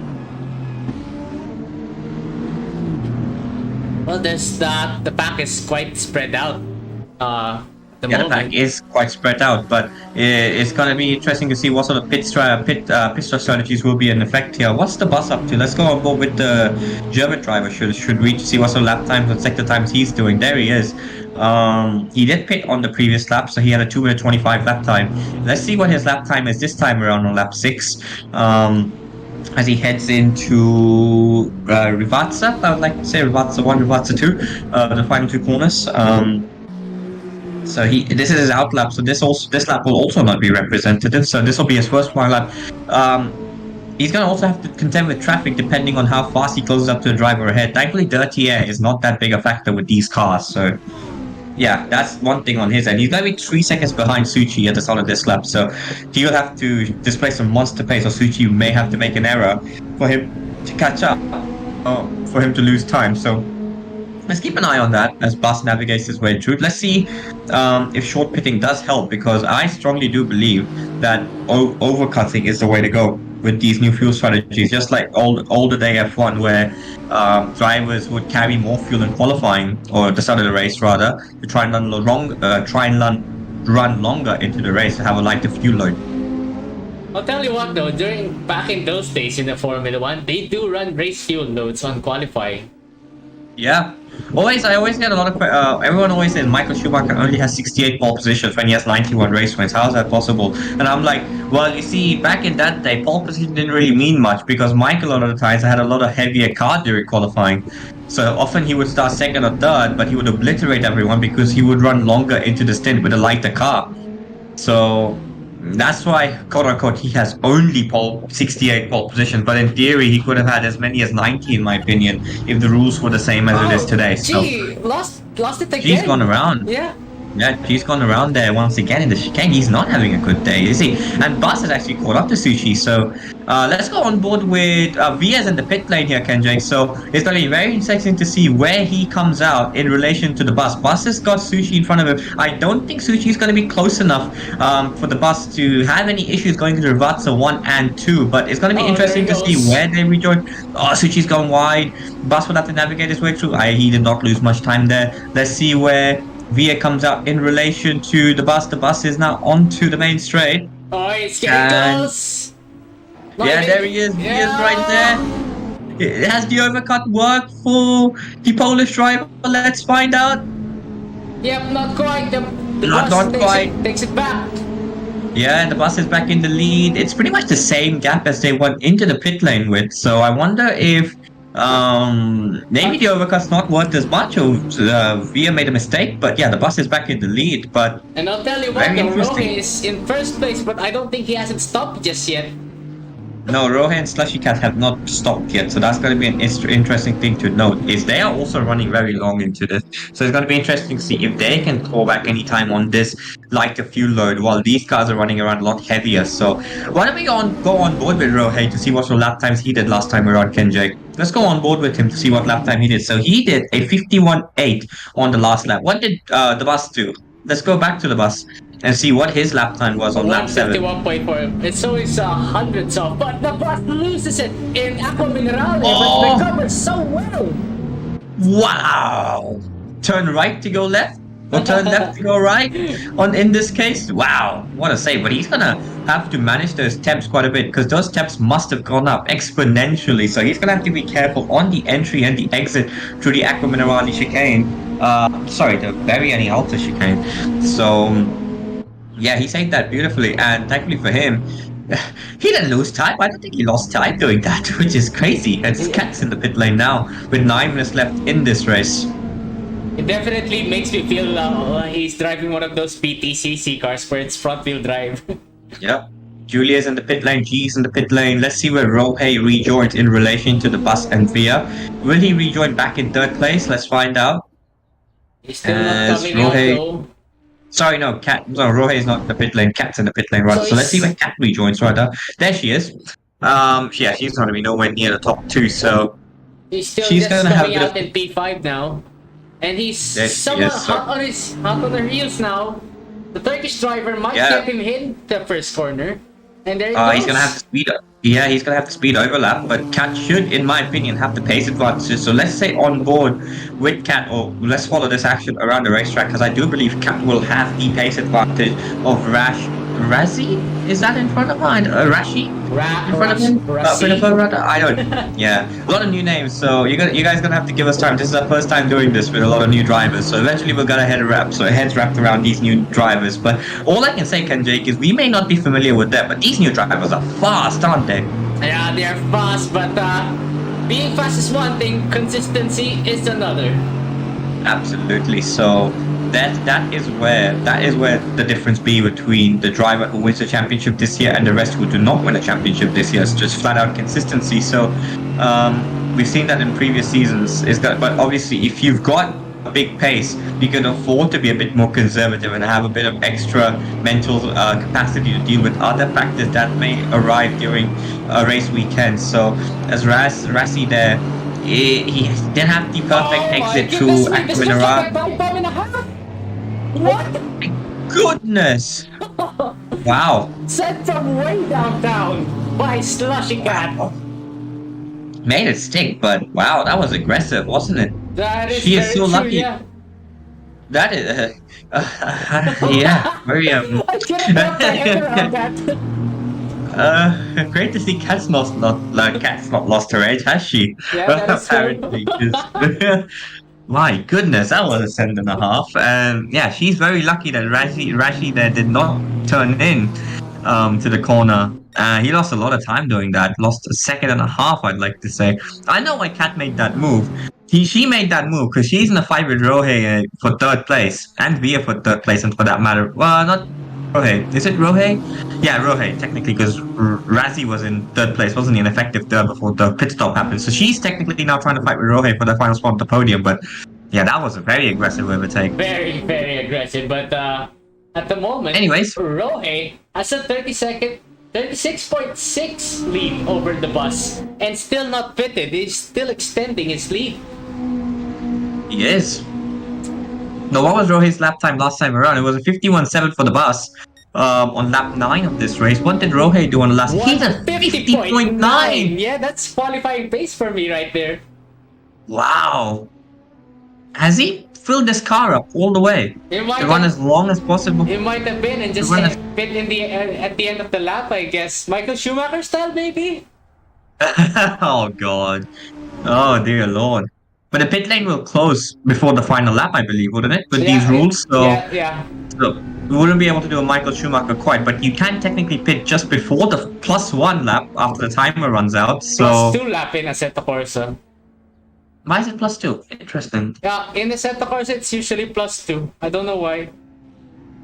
Well, there's that. The pack is quite spread out. The pack is quite spread out, but it's going to be interesting to see what sort of pit stop strategies will be in effect here. What's the Bus up to? Let's go on board with the German driver. Should we see what sort of lap times and sector times he's doing? There he is. He did pit on the previous lap, so he had a 2-minute 25 lap time. Let's see what his lap time is this time around on lap 6. As he heads into Rivazza, I would like to say Rivazza 1, Rivazza 2, the final 2 corners. So this is his out lap, so this lap will also not be representative. So this will be his first final lap. He's gonna also have to contend with traffic depending on how fast he closes up to the driver ahead. Thankfully, dirty air is not that big a factor with these cars. So yeah, that's one thing on his end. He's gonna be 3 seconds behind Suchi at the start of this lap, so he will have to display some monster pace, or Suchi may have to make an error for him to catch up, for him to lose time. So let's keep an eye on that as Bas navigates his way through. Let's see if short pitting does help, because I strongly do believe that overcutting is the way to go with these new fuel strategies. Just like older day F1, where drivers would carry more fuel in qualifying, or at the start of the race rather, to try and run longer into the race to have a lighter fuel load. I'll tell you what though, back in those days in the Formula 1, they do run race fuel loads on qualifying. Yeah. I always get a lot of everyone always says Michael Schumacher only has 68 pole positions when he has 91 race wins. How is that possible? And I'm like, well, you see, back in that day, pole position didn't really mean much, because Michael a lot of the times had a lot of heavier car during qualifying. So often he would start second or third, but he would obliterate everyone because he would run longer into the stint with a lighter car. So that's why, quote unquote, he has only 68 pole positions, but in theory he could have had as many as 90 in my opinion if the rules were the same as it is today. Gee, lost it again. She's gone around. Yeah, she's gone around there once again in the chicane. He's not having a good day, is he? And Bus has actually caught up to Suchi. So let's go on board with Vias in the pit lane here, Kenjay. So it's going to be very interesting to see where he comes out in relation to the Bus. Bus has got Suchi in front of him. I don't think Suchi is going to be close enough for the Bus to have any issues going into Rivazza 1 and 2. But it's going to be interesting to see where they rejoin. Oh, Suchi's gone wide. Bus will have to navigate his way through. He did not lose much time there. Let's see where Via comes out in relation to the Bus. The Bus is now onto the main straight. Oh, it's getting close. Yeah, there he is. He is right there. Has the overcut worked for the Polish driver? Let's find out. Yep, not quite. The Not, bus not quite. takes it back. Yeah, the bus is back in the lead. It's pretty much the same gap as they went into the pit lane with. So I wonder if maybe the overcut's not worth as much, or Via made a mistake. But yeah, the bus is back in the lead. But And I'll tell you what, very the Rohe interesting. is in first place, but I don't think he hasn't stopped just yet. No, Rohe and Slushy Cat have not stopped yet, so that's going to be an interesting thing to note. Is they are also running very long into this, so it's going to be interesting to see if they can claw back any time on this lighter fuel load while these cars are running around a lot heavier. So why don't we go on board with Rohe to see what sort of lap times he did last time around, Kenjay? Let's go on board with him to see what lap time he did. So he did a 51.8 on the last lap. What did the bus do? Let's go back to the bus and see what his lap time was on lap 7. 151.4. It's always hundreds of, but the bus loses it in Aqua Minerale, Oh. but recovers so well. Wow! Turn right to go left, or turn left to go right. In this case, wow, what a save! But he's gonna have to manage those temps quite a bit because those temps must have gone up exponentially. So he's gonna have to be careful on the entry and the exit through the Aqua Minerale chicane. Sorry, the Beriani Alta chicane. So yeah, he saved that beautifully, and thankfully for him, he didn't lose time. I don't think he lost time doing that, which is crazy. And Cat's in the pit lane now with 9 minutes left in this race. It definitely makes me feel he's driving one of those PTCC cars where it's front wheel drive. Yep. Julia's in the pit lane, G's in the pit lane. Let's see where Rohe rejoins in relation to the bus and Via. Will he rejoin back in 3rd place? Let's find out. He's still not As coming out Rohe- though. Sorry, no, Rohe is not in the pit lane. Cat's in the pit lane, right? So So let's see he's- when Cat rejoins, right? There she is. Yeah, she's going to be nowhere near the top 2, so He's still she's just gonna have coming a bit out in P5 now. And he's There she somewhat is, so- hot on her heels now. The Turkish driver might Yeah. get him hit the first corner. And there he goes. he's gonna have to speed up. Yeah, he's gonna have to speed overlap, but Cat should, in my opinion, have the pace advantage. So let's say on board with Cat, or let's follow this action around the racetrack, because I do believe Cat will have the pace advantage of Razi? Is that in front of mine? Rashi? In front of him? I don't. Yeah, a lot of new names. So you guys gonna have to give us time. This is our first time doing this with a lot of new drivers. So eventually we'll get our heads wrapped around these new drivers. But all I can say, Ken Jake, is we may not be familiar with them, but these new drivers are fast, aren't they? Yeah, they're fast, but being fast is one thing, consistency is another. Absolutely. So that is where the difference be between the driver who wins the championship this year and the rest who do not win a championship this year. It's just flat out consistency. So we've seen that in previous seasons. But obviously, if you've got a big pace, you can afford to be a bit more conservative and have a bit of extra mental capacity to deal with other factors that may arrive during a race weekend. So as Rassi there, he didn't have the perfect exit through Aqua Minerale. What? Goodness! Wow. Sent from way downtown by Slushy Cat. Made it stick, but wow, that was aggressive, wasn't it? That is She is very so true, lucky. yeah. That is, yeah, very I can't wrap my head around that. great to see Cat's not lost her edge, has she? Yeah, that is true. Apparently, 'cause- my goodness, that was a 7.5, and yeah, she's very lucky that Rashi there did not turn in to the corner. He lost a lot of time doing that. Lost a 1.5 seconds, I'd like to say. I know why Cat made that move. She made that move because she's in a fight with Rohe for 3rd place, and Via for 3rd place, and for that matter, well, not Rohe. Is it Rohe? Yeah, Rohe, technically, because Razzie was in 3rd place, wasn't he? An effective 3rd before the pit stop happened. So she's technically now trying to fight with Rohe for the final spot on the podium. But yeah, that was a very aggressive overtake. Very, very aggressive, but at the moment, Anyways. Rohe has a 36.6 lead over the bus, and still not pitted. He's still extending his lead. He is. No, what was Rohe's lap time last time around? It was a 51.7 for the bus on lap 9 of this race. What did Rohe do on the last? He's a 50.9! Yeah, that's qualifying pace for me right there. Wow. Has he filled this car up all the way? It might To run have- as long as possible? It might have been, and just Run as- pit in the at the end of the lap, I guess. Michael Schumacher style, maybe? Oh God. Oh dear Lord. But the pit lane will close before the final lap, I believe, wouldn't it? With these rules, Yeah. so we wouldn't be able to do a Michael Schumacher quite, but you can technically pit just before the +1 lap after the timer runs out. Plus So two lap in Assetto Corsa. why is it +2? Interesting. Yeah, in Assetto Corsa it's usually plus two. I don't know why.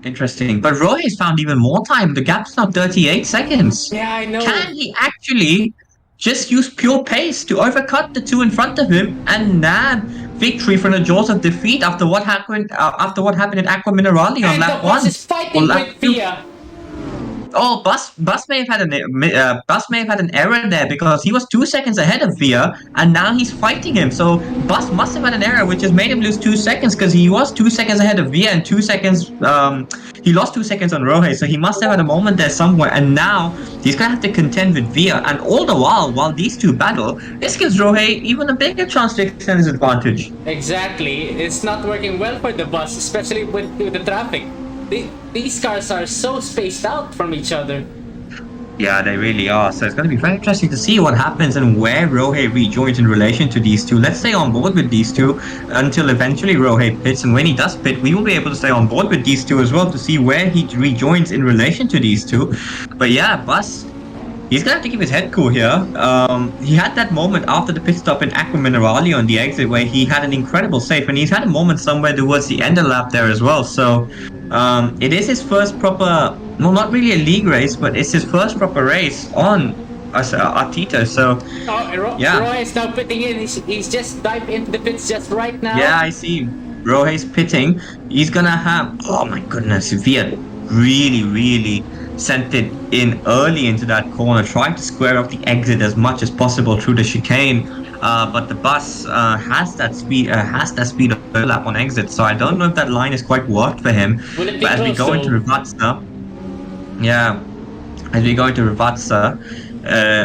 Interesting. But Roy's found even more time. The gap's now 38 seconds. Yeah, I know. Can he actually just use pure pace to overcut the two in front of him and nab victory from the jaws of defeat after what happened in Aqua Minerale on And the lap bus one is or fighting lap with two? Via. Oh, Bus may have had Bus may have had an error there because he was 2 seconds ahead of Via, and now he's fighting him. So Bus must have had an error, which has made him lose 2 seconds because he was 2 seconds ahead of Via and 2 seconds. He lost 2 seconds on Rohe, so he must have had a moment there somewhere. And now he's gonna have to contend with Via, and all the while these two battle, this gives Rohe even a bigger chance to extend his advantage. Exactly. It's not working well for the bus, especially with the traffic. These cars are so spaced out from each other. Yeah, they really are. So it's going to be very interesting to see what happens and where Rohe rejoins in relation to these two. Let's stay on board with these two until eventually Rohe pits. And when he does pit, we will be able to stay on board with these two as well to see where he rejoins in relation to these two. But yeah, Bus, he's going to have to keep his head cool here. He had that moment after the pit stop in Aqua Minerale on the exit where he had an incredible save. And he's had a moment somewhere towards the end of the lap there as well. So it is his first proper, well, not really a league race, but it's his first proper race on Artito. So yeah. Roy is now pitting in. He's just dived into the pits just right now. Yeah, I see. Rohe's pitting. He's gonna have. Oh my goodness, Viet really sent it in early into that corner, trying to square up the exit as much as possible through the chicane. But the bus has that speed of lap on exit, so I don't know if that line is quite worked for him. Will it be But as we go into Rivatsa, as we go into Rivatsa,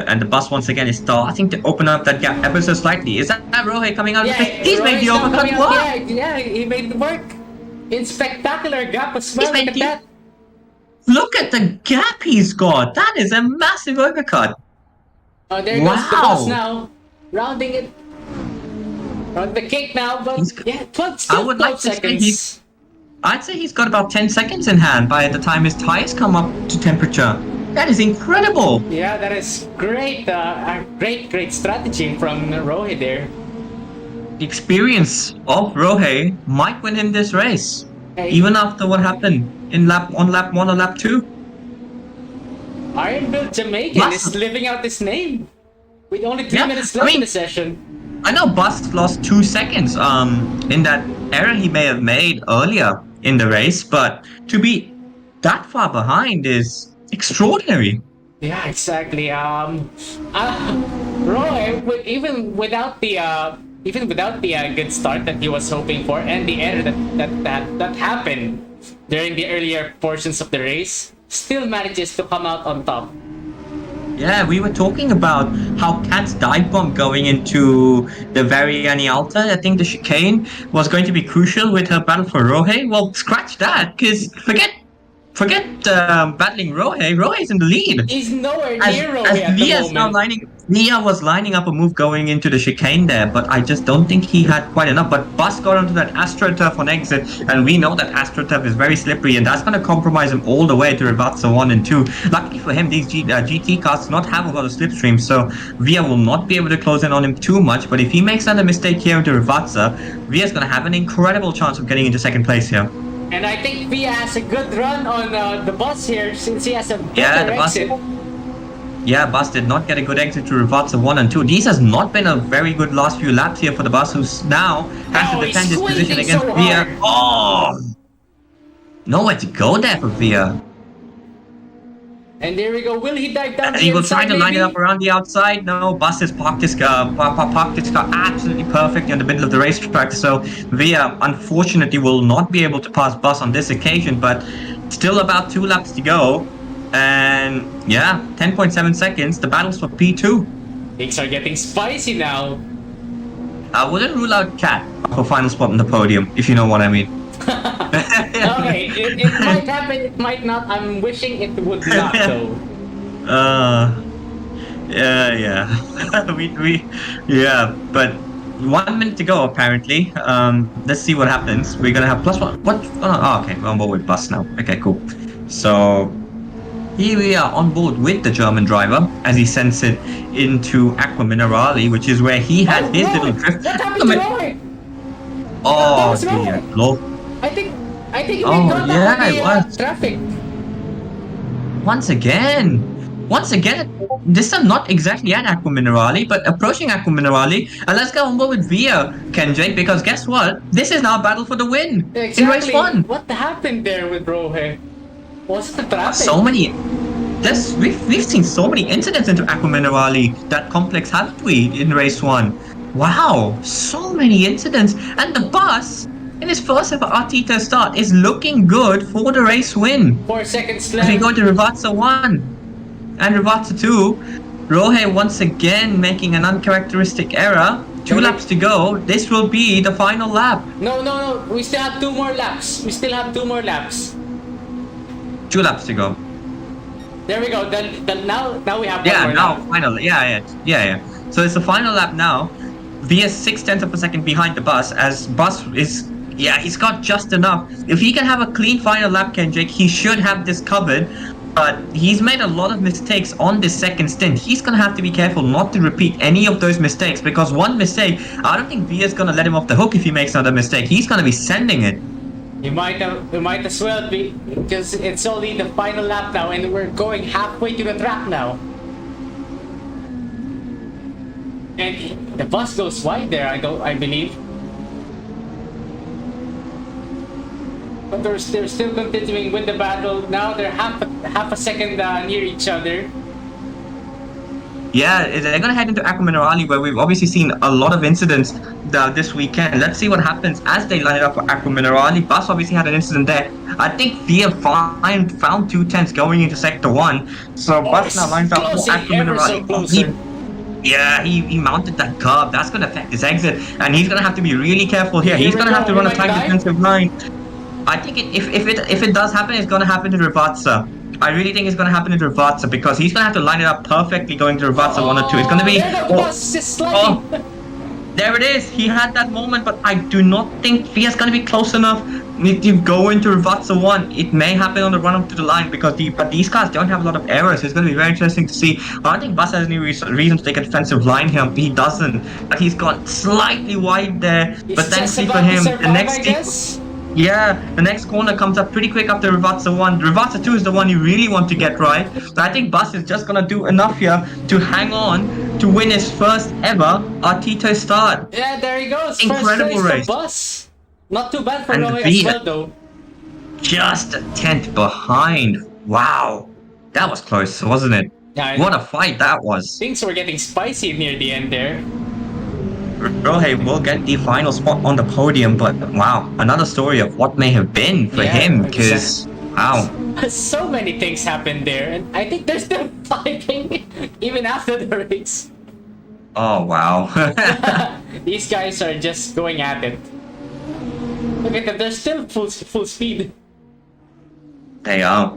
and the bus once again is starting to open up that gap ever so slightly. Is that Rohe coming out of the pit? He's made the overcut work! Yeah, he made it work. In spectacular gap as well. Look at that. Look at the gap he's got! That is a massive overcut! Oh, there goes the bus now. Rounding it. Round the kick now, but yeah, 12 seconds. I'd say he's got about 10 seconds in hand by the time his tires come up to temperature. That is incredible! Yeah, that is great. Great strategy from Rohe there. The experience of Rohe might win him this race. Hey. Even after what happened on lap 1 or lap 2. Iron Bill Jamaican is living out his name. With only 3 minutes left in the session. I know Bust lost 2 seconds in that error he may have made earlier in the race, but to be that far behind is extraordinary. Yeah, exactly. Roy, even without the good start that he was hoping for, and the error that happened during the earlier portions of the race, still manages to come out on top. Yeah, we were talking about how Kat's dive bomb going into the Variani Alta, I think the chicane, was going to be crucial with her battle for Rohe. Well, scratch that, because forget battling Rohe. Rohe's in the lead. He's nowhere near Rohe at the moment. Nia was lining up a move going into the chicane there, but I just don't think he had quite enough. But Bus got onto that AstroTurf on exit, and we know that AstroTurf is very slippery, and that's going to compromise him all the way to Rivatsa 1 and 2. Luckily for him, these GT cars do not have a lot of slipstream, so Via will not be able to close in on him too much. But if he makes another mistake here into Rivatsa, Via's going to have an incredible chance of getting into second place here. And I think Via has a good run on the bus here, since he has a better exit. Yeah, Bus did not get a good exit to Rivatsa 1 and 2. These has not been a very good last few laps here for the Bus, who's now has to defend his position against Via. Oh! Nowhere to go there for Via. And there we go. Will he dive down? He will try to line it up around the outside. No, Bus has parked his car absolutely perfect in the middle of the racetrack. So Via, unfortunately, will not be able to pass Bus on this occasion. But still about 2 laps to go. And yeah, 10.7 seconds. The battle's for P2. Things are getting spicy now. I wouldn't rule out Cat for final spot on the podium, if you know what I mean. Okay, it might happen, it might not. I'm wishing it would not, though. Yeah. Yeah, but 1 minute to go apparently. Let's see what happens. We're gonna have plus one. What? Okay, we're on board with bus now. Okay, cool. So here we are on board with the German driver as he sends it into Aqua Minerale, which is where he had Oh, his little Roy! drift. What happened Come to in- Roy? That Oh was dear Roy! Lord. I think I think he made Oh contact with yeah, it the was. traffic. Once again, once again, this time not exactly at Aqua Minerale, but approaching Aqua Minerale. And let's go on board with Via, Kenjay, because guess what? This is now a battle for the win in race Exactly. one. What happened there with Rohe? Was it the traffic? So many. We've seen so many incidents into Aqua Minerale, that complex, haven't we, in race one? Wow, so many incidents. And the bus, in his first ever Artito start, is looking good for the race win. 4 seconds As we left. go to Rivatsa 1 and Rivatsa 2, Rohe once again making an uncharacteristic error. 2 laps to go. This will be the final lap. No. We still have 2 more laps. 2 laps to go. There we go. Then now we have one Yeah, more now lap. final. Yeah. So it's the final lap now. Via 6 tenths of a second behind the bus, as bus is. Yeah, he's got just enough. If he can have a clean final lap, Kendrick, he should have this covered. But he's made a lot of mistakes on this second stint. He's going to have to be careful not to repeat any of those mistakes, because one mistake, I don't think Via's going to let him off the hook if he makes another mistake. He's going to be sending it. You might as well be, because it's only the final lap now, and we're going halfway to the track now. And the bus goes wide there. I believe. But they're still continuing with the battle. Now they're half a second near each other. Yeah, they're going to head into Aqua Minerale, where we've obviously seen a lot of incidents this weekend. Let's see what happens as they line it up for Aqua Minerale. Bus obviously had an incident there. I think Via found 2 tenths going into Sector 1. So Bus now lines up for Aqua ever Minerale. so closer. He mounted that curb. That's going to affect his exit. And he's going to have to be really careful here. Here He's we going to go. have to We run a might tight die. defensive line. I think if it does happen, it's going to happen to Rivatsa. I really think it's going to happen to Rivatsa, because he's going to have to line it up perfectly going to Rivatsa 1 or 2. It's going to be... There the bus is sliding. There it is. He had that moment, but I do not think Via's going to be close enough to go into Rivatsa 1. It may happen on the run up to the line, because these cars don't have a lot of errors. It's going to be very interesting to see. I don't think Bus has any reason to take a defensive line here. He doesn't. But he's gone slightly wide there. But thankfully for him, the next corner comes up pretty quick after Rivatsa 1. Rivatsa 2 is the one you really want to get right. So I think Bus is just going to do enough here to hang on to win his first ever Artito start. Yeah, there he goes. Incredible First place race. for Bus. Not too bad for And Roy as Via. well, though. Just a tenth behind. Wow. That was close, wasn't it? Yeah, What a fight that was. things were getting spicy near the end there. Rohe will get the final spot on the podium, but wow, another story of what may have been for him, because wow. So many things happened there, and I think they're still fighting even after the race. Oh wow. These guys are just going at it. Look at them, they're still full speed. They are.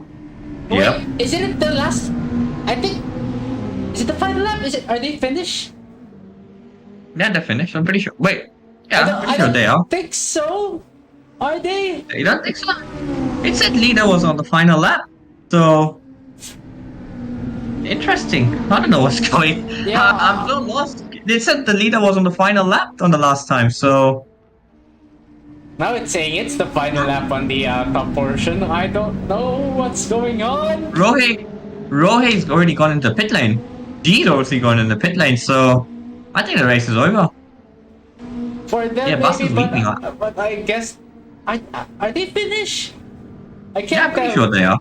Yep. Wait, is it the last? I think. Is it the final lap? Are they finished? Yeah, they're finished. I'm pretty sure. Wait. Yeah, I'm pretty sure they I are. don't think so. Are they? You don't think so? It said leader was on the final lap. So interesting. I don't know what's going. Yeah. I'm so lost. They said the leader was on the final lap on the last time, so Now it's saying it's the final lap on the top portion. I don't know what's going on. Rohe's already gone into pit lane. G's already gone into pit lane, so I think the race is over. For them, Yeah, Bus maybe, is leaping up. but I guess... are they finished? I Yeah, can't I'm pretty tell. sure they are.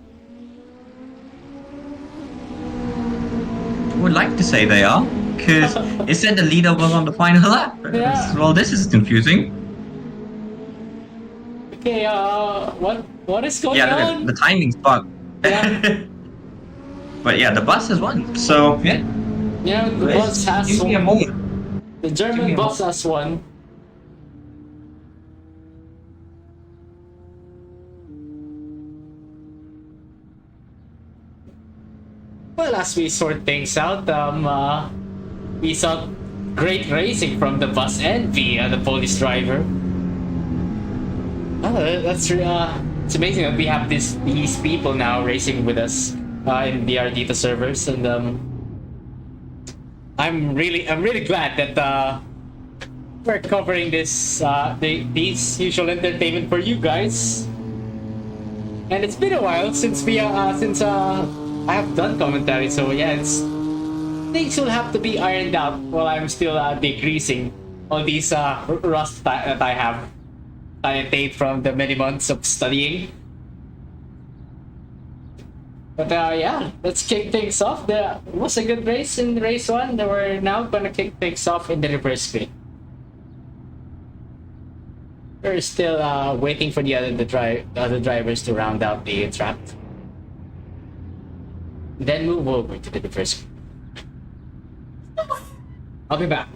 I would like to say they are, because it said the leader was on the final lap. Yeah. Well, this is confusing. Okay, what is going Yeah, look on? at the timing's bugged. Yeah. But yeah, the bus has won. So yeah, Yeah, the bus has give me a one. moment. The Give me German a bus has one. Well, as we sort things out, we saw great racing from the bus and the Polish driver. That's it's amazing that we have these people now racing with us in the Artito servers, and I'm really glad that we're covering these usual entertainment for you guys. And it's been a while since I have done commentary, so yeah, things will have to be ironed out while I'm still decreasing all these rust that I have attained from the many months of studying. But yeah, let's kick things off. There was a good race in race 1. We're now gonna kick things off in the reverse grid. We're still waiting for the other drivers to round out the track. Then move over to the reverse grid. I'll be back.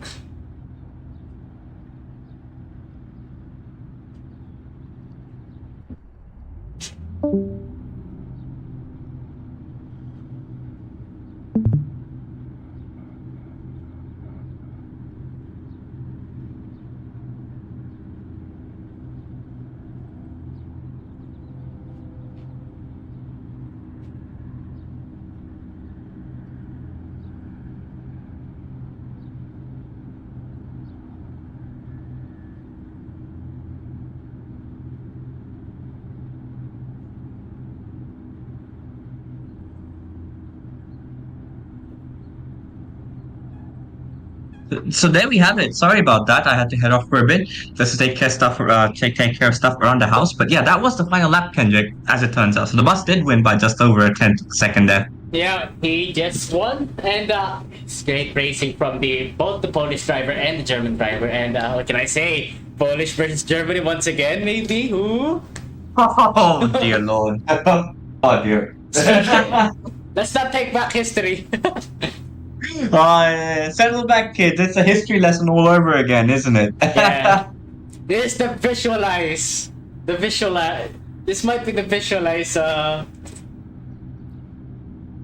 So there we have it. Sorry about that. I had to head off for a bit just to take care of stuff around the house. But yeah, that was the final lap, Kendrick, as it turns out. So the bus did win by just over a tenth second there. Yeah, he just won, and it's great racing from both the Polish driver and the German driver. And what can I say? Polish versus Germany once again, maybe? Ooh. Oh dear Lord. Oh dear. Let's not take back history. Settle back, kids. It's a history lesson all over again, isn't it? Yeah. This is the visualize. This might be the visualize. How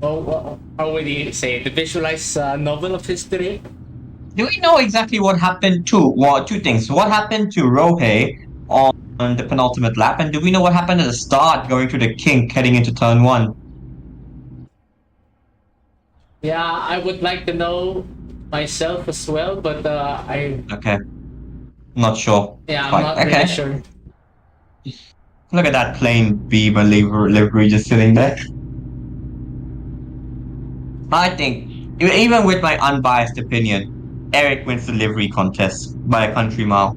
would you say it? The visualize novel of history? Do we know exactly what happened to, well, two things. What happened to Rohe on the penultimate lap, and do we know what happened at the start going through the kink heading into turn 1? Yeah, I would like to know myself as well, but Okay. Not sure. Yeah, I'm not really sure. Look at that plain Beamer livery just sitting there. I think, even with my unbiased opinion, Eric wins the livery contest by a country mile.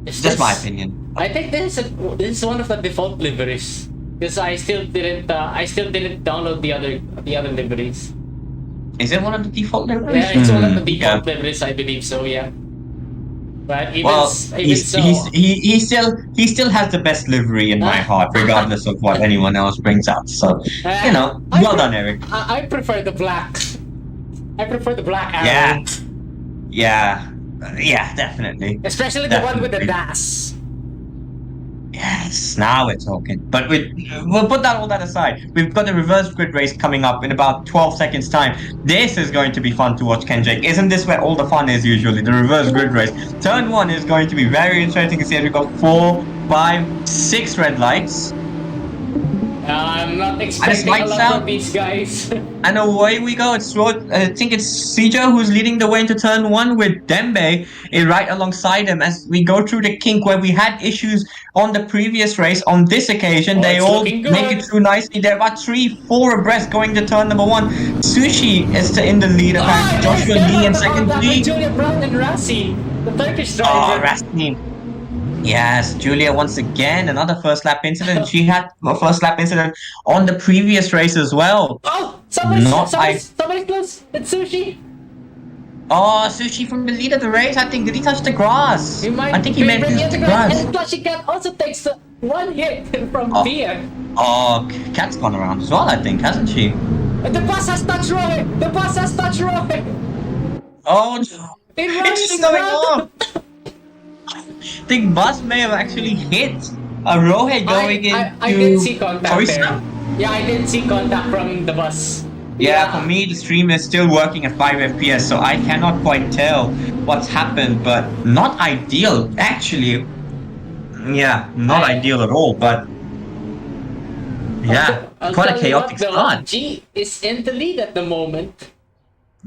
Just my opinion. I think this is one of the default liveries, because I still didn't download the other liveries. Is it one of the default liveries? Yeah, it's one of the default liveries, I believe so. Yeah. But he still has the best livery in my heart, regardless of what anyone else brings out. So well done, Eric. I prefer the black. I prefer the black arrow. Yeah, definitely. Especially the one with the DAS. Yes, now we're talking. But we'll put all that aside. We've got the reverse grid race coming up in about 12 seconds time. This is going to be fun to watch, Kendrick. Isn't this where all the fun is usually? The reverse grid race. Turn 1 is going to be very interesting to see as we've got 4, 5, 6 red lights. I'm not expecting a lot from these guys. And away we go. I think it's Sijo who's leading the way into turn 1 with Dembe right alongside him as we go through the kink where we had issues on the previous race. On this occasion, they all make it through nicely. There are 3, 4 abreast going to turn number 1. Sushi is in the lead. Joshua Lee in second lead. Julia Brown and Rassi, the Turkish driver. Rassi. Yes, Julia once again, another first lap incident. She had a first lap incident on the previous race as well. Oh, somebody's close. It's Sushi. Oh, Sushi from the lead of the race. I think, did he touch the grass? I think he meant the grass. And Flashy Cat also takes one hit from Pia. Oh, Cat's gone around as well, I think, hasn't she? The bus has touched Roy. Oh, no. It's going on. I think bus may have actually hit a Rohe going into... I did see contact there. Yeah, I didn't see contact from the bus. Yeah, for me, the stream is still working at 5 FPS, so I cannot quite tell what's happened, but not ideal, actually. Yeah, not I ideal at all, but yeah, I'll quite a tell you chaotic what though, start. G is in the lead at the moment.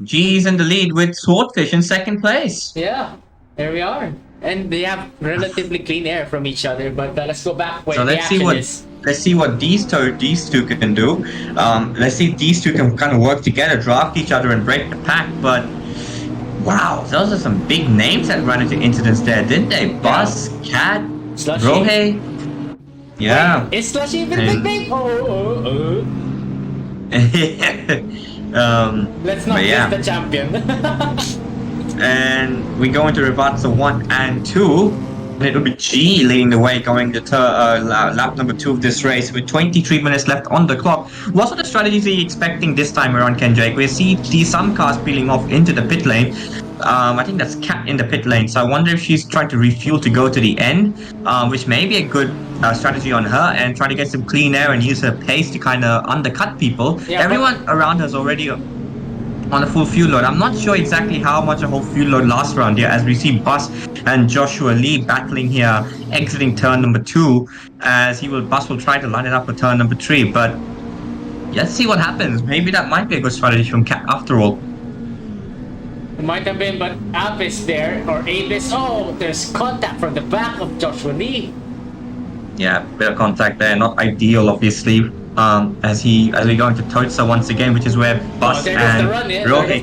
G's in the lead with Swordfish in second place. Yeah, there we are. And they have relatively clean air from each other, but let's go back where So the action is. let's see what these two can do. Let's see if these two can kind of work together, draft each other, and break the pack. But wow, those are some big names that ran into incidents there, didn't they? Bus, Cat, Slushy. Rohe. Yeah. Wait, is Slushy even a big name? Let's not yeah. miss the champion. And we go into Revatsa 1 and 2. And it'll be G leading the way going to lap number 2 of this race with 23 minutes left on the clock. What sort of strategies are you expecting this time around, Kenjake? We see some cars peeling off into the pit lane. I think that's Kat in the pit lane, so I wonder if she's trying to refuel to go to the end, which may be a good strategy on her, and try to get some clean air and use her pace to kind of undercut people. Yeah, everyone around her is already on a full fuel load. I'm not sure exactly how much a whole fuel load lasts around here, as we see Bus and Joshua Lee battling here, exiting turn number 2, as Bus will try to line it up for turn number 3, but let's see what happens. Maybe that might be a good strategy from Kat after all. It might have been, but Abyss there, or Abyss. Oh, there's contact from the back of Joshua Lee. Yeah, bit of contact there, not ideal obviously. As we go into Toitsa once again, which is where Bus and Rohit.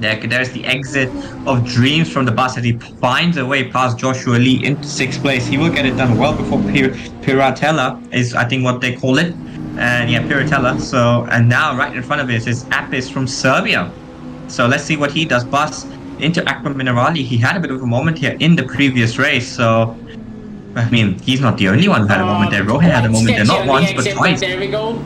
There's the exit of Dreams from the bus as he finds a way past Joshua Lee into 6th place. He will get it done well before Piratella is, I think, what they call it. And yeah, Piratella. So, and now right in front of it is Apis from Serbia. So let's see what he does. Bus into Aqua Minerali. He had a bit of a moment here in the previous race. So, I mean, he's not the only one who had a moment there. Rohe had a moment there, not once, but twice. There we go.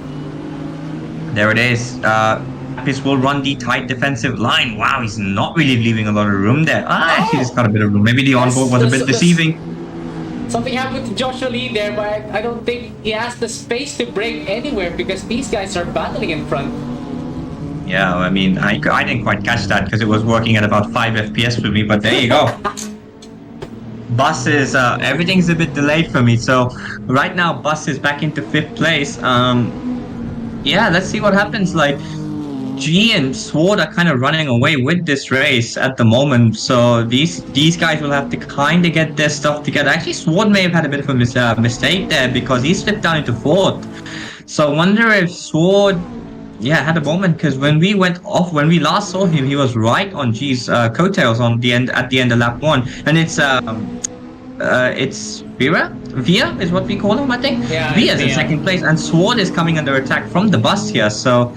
There it is. Apis will run the tight defensive line. Wow, he's not really leaving a lot of room there. Actually, he's got a bit of room. Maybe the onboard was a bit deceiving. Something happened to Joshua Lee there, but I don't think he has the space to break anywhere because these guys are battling in front. Yeah, I mean, I didn't quite catch that because it was working at about 5 FPS for me, but there you go. Bus is, everything's a bit delayed for me, so right now Bus is back into 5th place. Yeah, let's see what happens. Like, G and Sword are kind of running away with this race at the moment, so these guys will have to kind of get their stuff together. Actually, Sword may have had a bit of a mistake there because he slipped down into 4th. So I wonder if Sword, yeah, had a moment, because when we last saw him, he was right on G's coattails at the end of lap 1, and it's Via is what we call him, I think. Yeah, Via's in 2nd place, and Sword is coming under attack from the bus here. So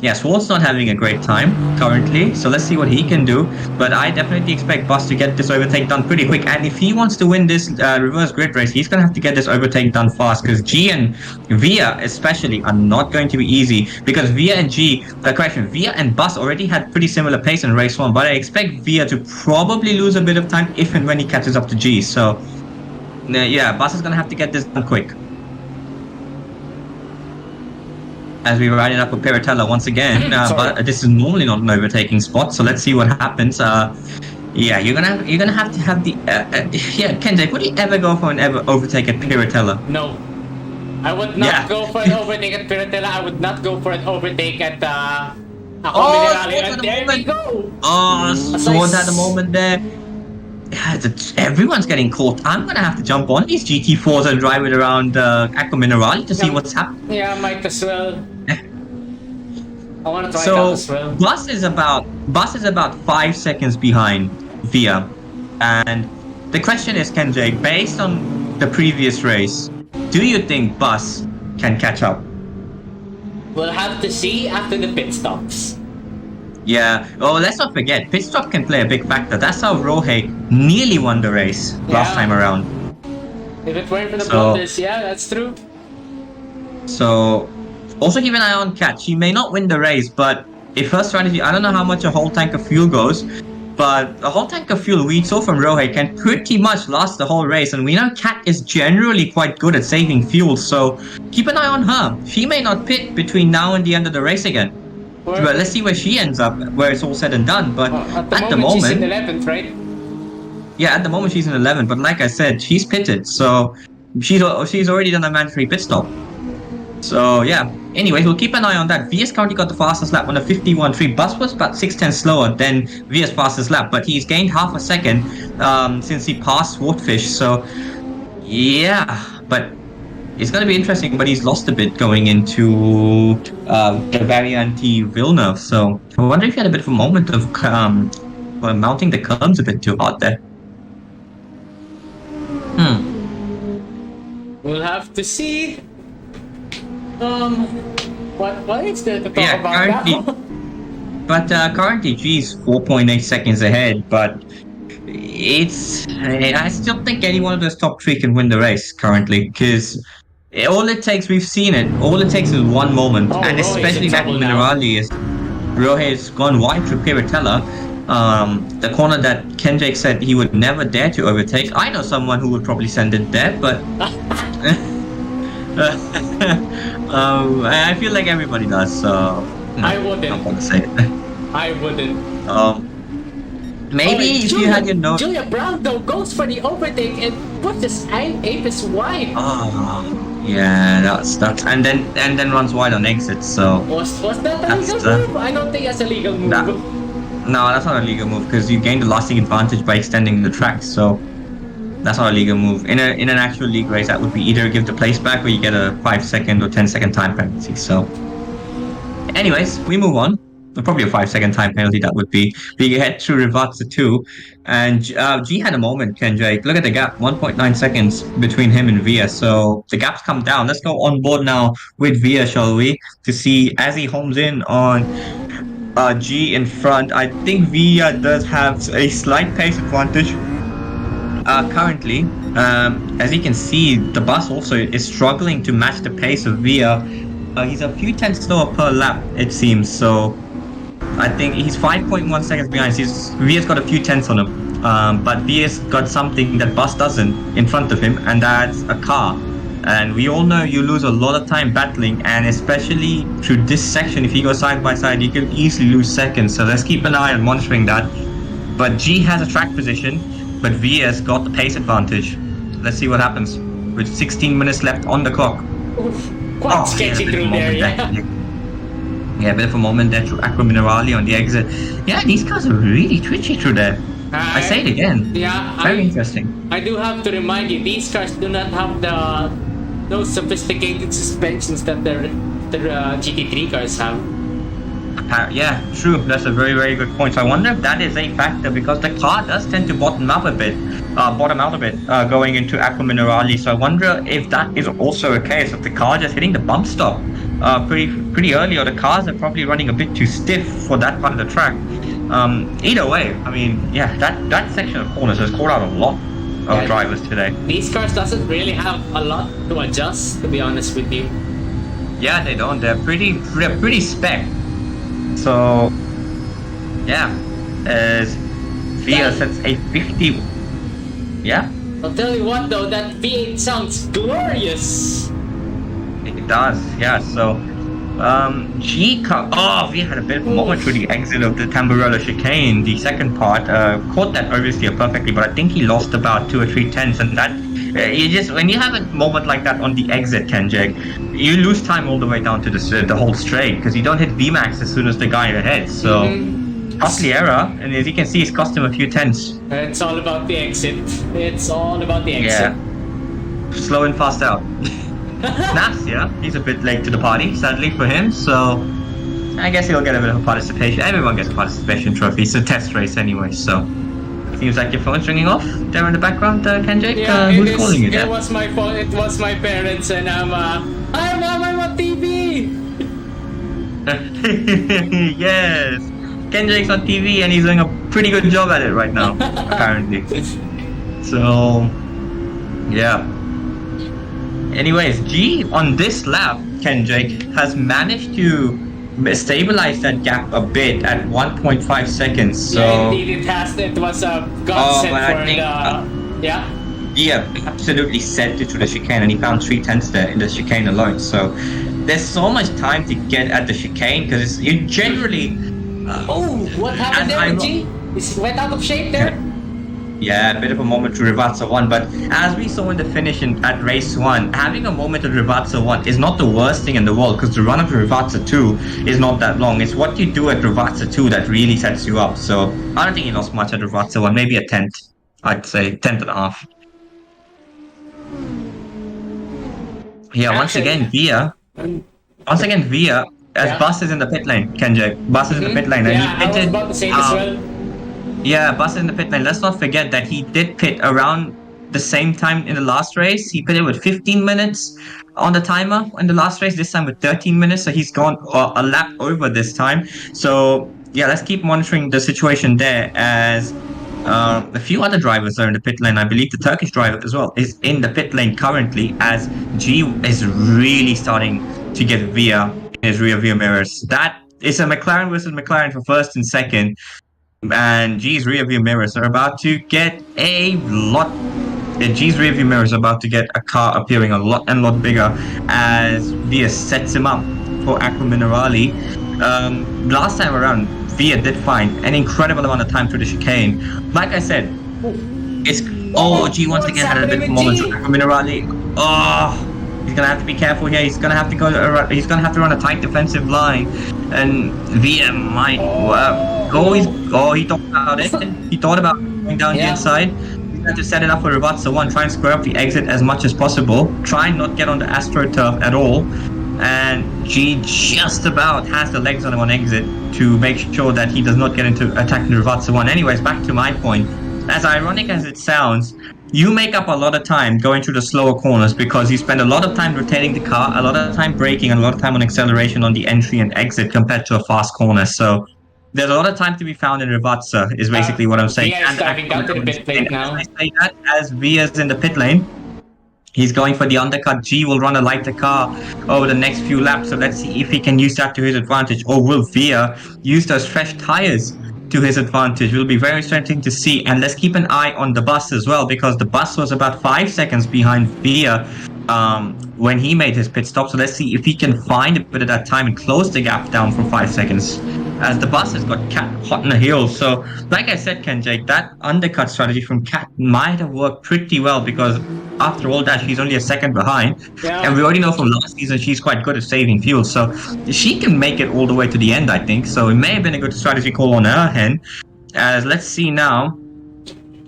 yeah, Sword's not having a great time currently, so let's see what he can do. But I definitely expect Bus to get this overtake done pretty quick, and if he wants to win this reverse grid race, he's going to have to get this overtake done fast, because G and Via especially are not going to be easy, because Via and Bus already had pretty similar pace in race 1, but I expect Via to probably lose a bit of time if and when he catches up to G. So yeah, Bus is going to have to get this done quick. As we ride it up with Piratella once again, but this is normally not an overtaking spot, so let's see what happens. Yeah, you're gonna have to have the yeah, Kenjake, would you ever go for an overtake at Piratella? No, I would not go for an overtake at Piratella. I would not go for an overtake at there we go. Oh, Sword had a moment there. Yeah, everyone's getting caught. I'm gonna have to jump on these GT4s and drive it around Aqua Minerali to see what's happening. Yeah, might as well. I want to try so, that as well. Bus is about 5 seconds behind Via, and the question is, Kenjake, based on the previous race, do you think Bus can catch up? We'll have to see after the pit stops. Yeah. Oh, let's not forget, pit stop can play a big factor. That's how Rohe nearly won the race last time around. If it weren't for the blunders, yeah, that's true. So, also keep an eye on Kat. She may not win the race, but if her strategy, I don't know how much a whole tank of fuel goes, But a whole tank of fuel we saw from Rohe can pretty much last the whole race, and we know Kat is generally quite good at saving fuel, so keep an eye on her. She may not pit between now and the end of the race again. But let's see where she ends up, where it's all said and done. But at the moment she's in 11th, right? Yeah, at the moment she's in 11th, but like I said, she's pitted, so she's already done a mandatory pit stop. So yeah, anyways, we'll keep an eye on that. VS currently got the fastest lap on a 51.3. Bus was about 6 tenths slower than VS fastest lap, but he's gained half a second since he passed Swordfish. So yeah, but it's going to be interesting, but he's lost a bit going into the Variante Villeneuve. So I wonder if he had a bit of a moment of mounting the curbs a bit too hard there. We'll have to see. What is there to talk about now? But currently G's 4.8 seconds ahead, but I still think any one of those top three can win the race currently, because all it takes is one moment, and especially that Minerali is Rohe has gone wide through Piratella, the corner that Kenjake said he would never dare to overtake. I know someone who would probably send it there, but I feel like everybody does, so I wouldn't. I don't want to say it. I wouldn't. Maybe if you had your note. Julia Brown though goes for the overtake and puts his Apis wide. Oh, yeah, that's and then runs wide on exit. So was that a legal move? I don't think that's a legal move. No, that's not a legal move because you gain the lasting advantage by extending the track. So that's not a legal move. In an actual league race, that would be either give the place back or you get a 5-second or 10-second time penalty. So, anyways, we move on. Probably a 5-second time penalty that would be. We head to Rivatsa 2, and G had a moment, Kenjake. Look at the gap, 1.9 seconds between him and Via. So the gap's come down. Let's go on board now with Via, shall we? To see as he homes in on G in front. I think Via does have a slight pace advantage currently. As you can see, the bus also is struggling to match the pace of Via. He's a few tenths slower per lap, it seems. So I think he's 5.1 seconds behind. Via's got a few tenths on him, but Via's got something that Bus doesn't in front of him, and that's a car. And we all know you lose a lot of time battling, and especially through this section, if you go side by side, you can easily lose seconds. So let's keep an eye on monitoring that. But G has a track position, but Via's got the pace advantage. Let's see what happens with 16 minutes left on the clock. Quite sketchy through there, yeah. Yeah, a bit of a moment there through Aqua Minerali on the exit. Yeah, these cars are really twitchy through there. I say it again. Yeah, very interesting. I do have to remind you, these cars do not have those sophisticated suspensions that the GT3 cars have. Yeah, true. That's a very, very good point. So I wonder if that is a factor, because the car does tend to bottom out a bit going into Aqua Minerali. So I wonder if that is also a case of the car just hitting the bump stop pretty early, or the cars are probably running a bit too stiff for that part of the track. Either way, I mean, yeah, that section of corners has caught out a lot of drivers today. These cars doesn't really have a lot to adjust, to be honest with you. Yeah, they don't. They're pretty spec. So, yeah, as Via sets a 50. Yeah? I'll tell you what though, that V8 sounds glorious. It does, yeah. So, Via had a bit of a moment through the exit of the Tamburello chicane. The second part caught that obviously perfectly, but I think he lost about 2 or 3 tenths, and that when you have a moment like that on the exit, Kenjake, you lose time all the way down to the whole straight, because you don't hit VMAX as soon as the guy ahead. So costly error, and as you can see, it's cost him a few tenths. It's all about the exit. It's all about the exit. Yeah. Slow and fast out. Nass, yeah, he's a bit late to the party, sadly for him. So I guess he'll get a bit of a participation. Everyone gets a participation trophy. It's a test race anyway, so. Seems like your phone's ringing off there in the background, Kenjake. Yeah, who's calling you there? It was my phone. It was my parents, and I'm on TV. Yes, Kenjake's on TV, and he's doing a pretty good job at it right now, apparently. So, yeah. Anyways, G on this lap, Kenjake has managed to stabilized that gap a bit at 1.5 seconds. Yeah, So, indeed, it has. It was a oh, godsend but for I think the. Yeah. yeah, absolutely sent it to the chicane, and he found 3/10 there in the chicane alone. So, there's so much time to get at the chicane because you generally, Oh, what happened as there I with G? He went out of shape there. yeah, a bit of a moment to Rivazza 1, but as we saw in the finish at race 1, having a moment to Rivazza 1 is not the worst thing in the world because the run up to Rivazza 2 is not that long. It's what you do at Rivazza 2 that really sets you up. So I don't think he lost much at Rivazza 1, maybe a tenth, I'd say, tenth and a half. Yeah, Actually, once again, Via, as yeah. Bus is in the pit lane, Kenjay, Bus is in the pit lane, and he Yeah, I was pitted. about to say it as well. Yeah, Bus in the pit lane. Let's not forget that he did pit around the same time in the last race. He pitted with 15 minutes on the timer in the last race, this time with 13 minutes. So he's gone a lap over this time. So, yeah, let's keep monitoring the situation there as a few other drivers are in the pit lane. I believe the Turkish driver as well is in the pit lane currently as G is really starting to get Via in his rear view mirrors. That is a McLaren versus McLaren for first and second and G's rear view mirrors are about to get a lot. G's rear view mirrors are about to get a car appearing a lot and lot bigger as Via sets him up for Aqua Minerali. Last time around, Via did find an incredible amount of time through the chicane. Like I said, it's G once again had a bit of a moment for Aqua Minerali. Oh. He's gonna have to be careful here. He's gonna have to go. He's gonna have to run a tight defensive line, and Via might go. He thought about it. He thought about going down the inside. He's going to set it up for Rivazza 1. Try and square up the exit as much as possible. Try and not get on the AstroTurf at all. And G just about has the legs on him on exit to make sure that he does not get into attacking Rivazza 1. Anyways, back to my point. As ironic as it sounds, you make up a lot of time going through the slower corners because you spend a lot of time rotating the car, a lot of time braking, and a lot of time on acceleration on the entry and exit compared to a fast corner. So there's a lot of time to be found in Rivazza, is basically what I'm saying. Via is diving down to the pit lane now. As I say that, as Via's in the pit lane, he's going for the undercut. G will run a lighter car over the next few laps. So let's see if he can use that to his advantage. Or will Via use those fresh tires to his advantage? Will be very interesting to see. And let's keep an eye on the bus as well, because the bus was about 5 seconds behind Via when he made his pit stop. So let's see if he can find a bit of that time and close the gap down from 5 seconds, as the bus has got Cat hot in the heels. So like I said, Kenjake, that undercut strategy from Cat might have worked pretty well, because after all that, she's only a second behind. Yeah. And we already know from last season she's quite good at saving fuel. So she can make it all the way to the end, I think. So it may have been a good strategy call on her end. As let's see now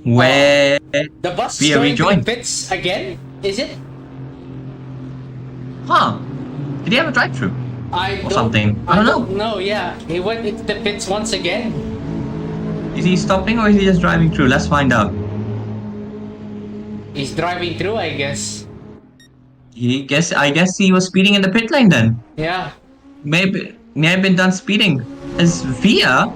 where the bus Via rejoined. Pits again, is it? Huh. Did he have a drive-through? Or something? I don't know. No, yeah. He went into the pits once again. Is he stopping or is he just driving through? Let's find out. He's driving through, I guess. I guess he was speeding in the pit lane then. Yeah. May have been done speeding. As Via,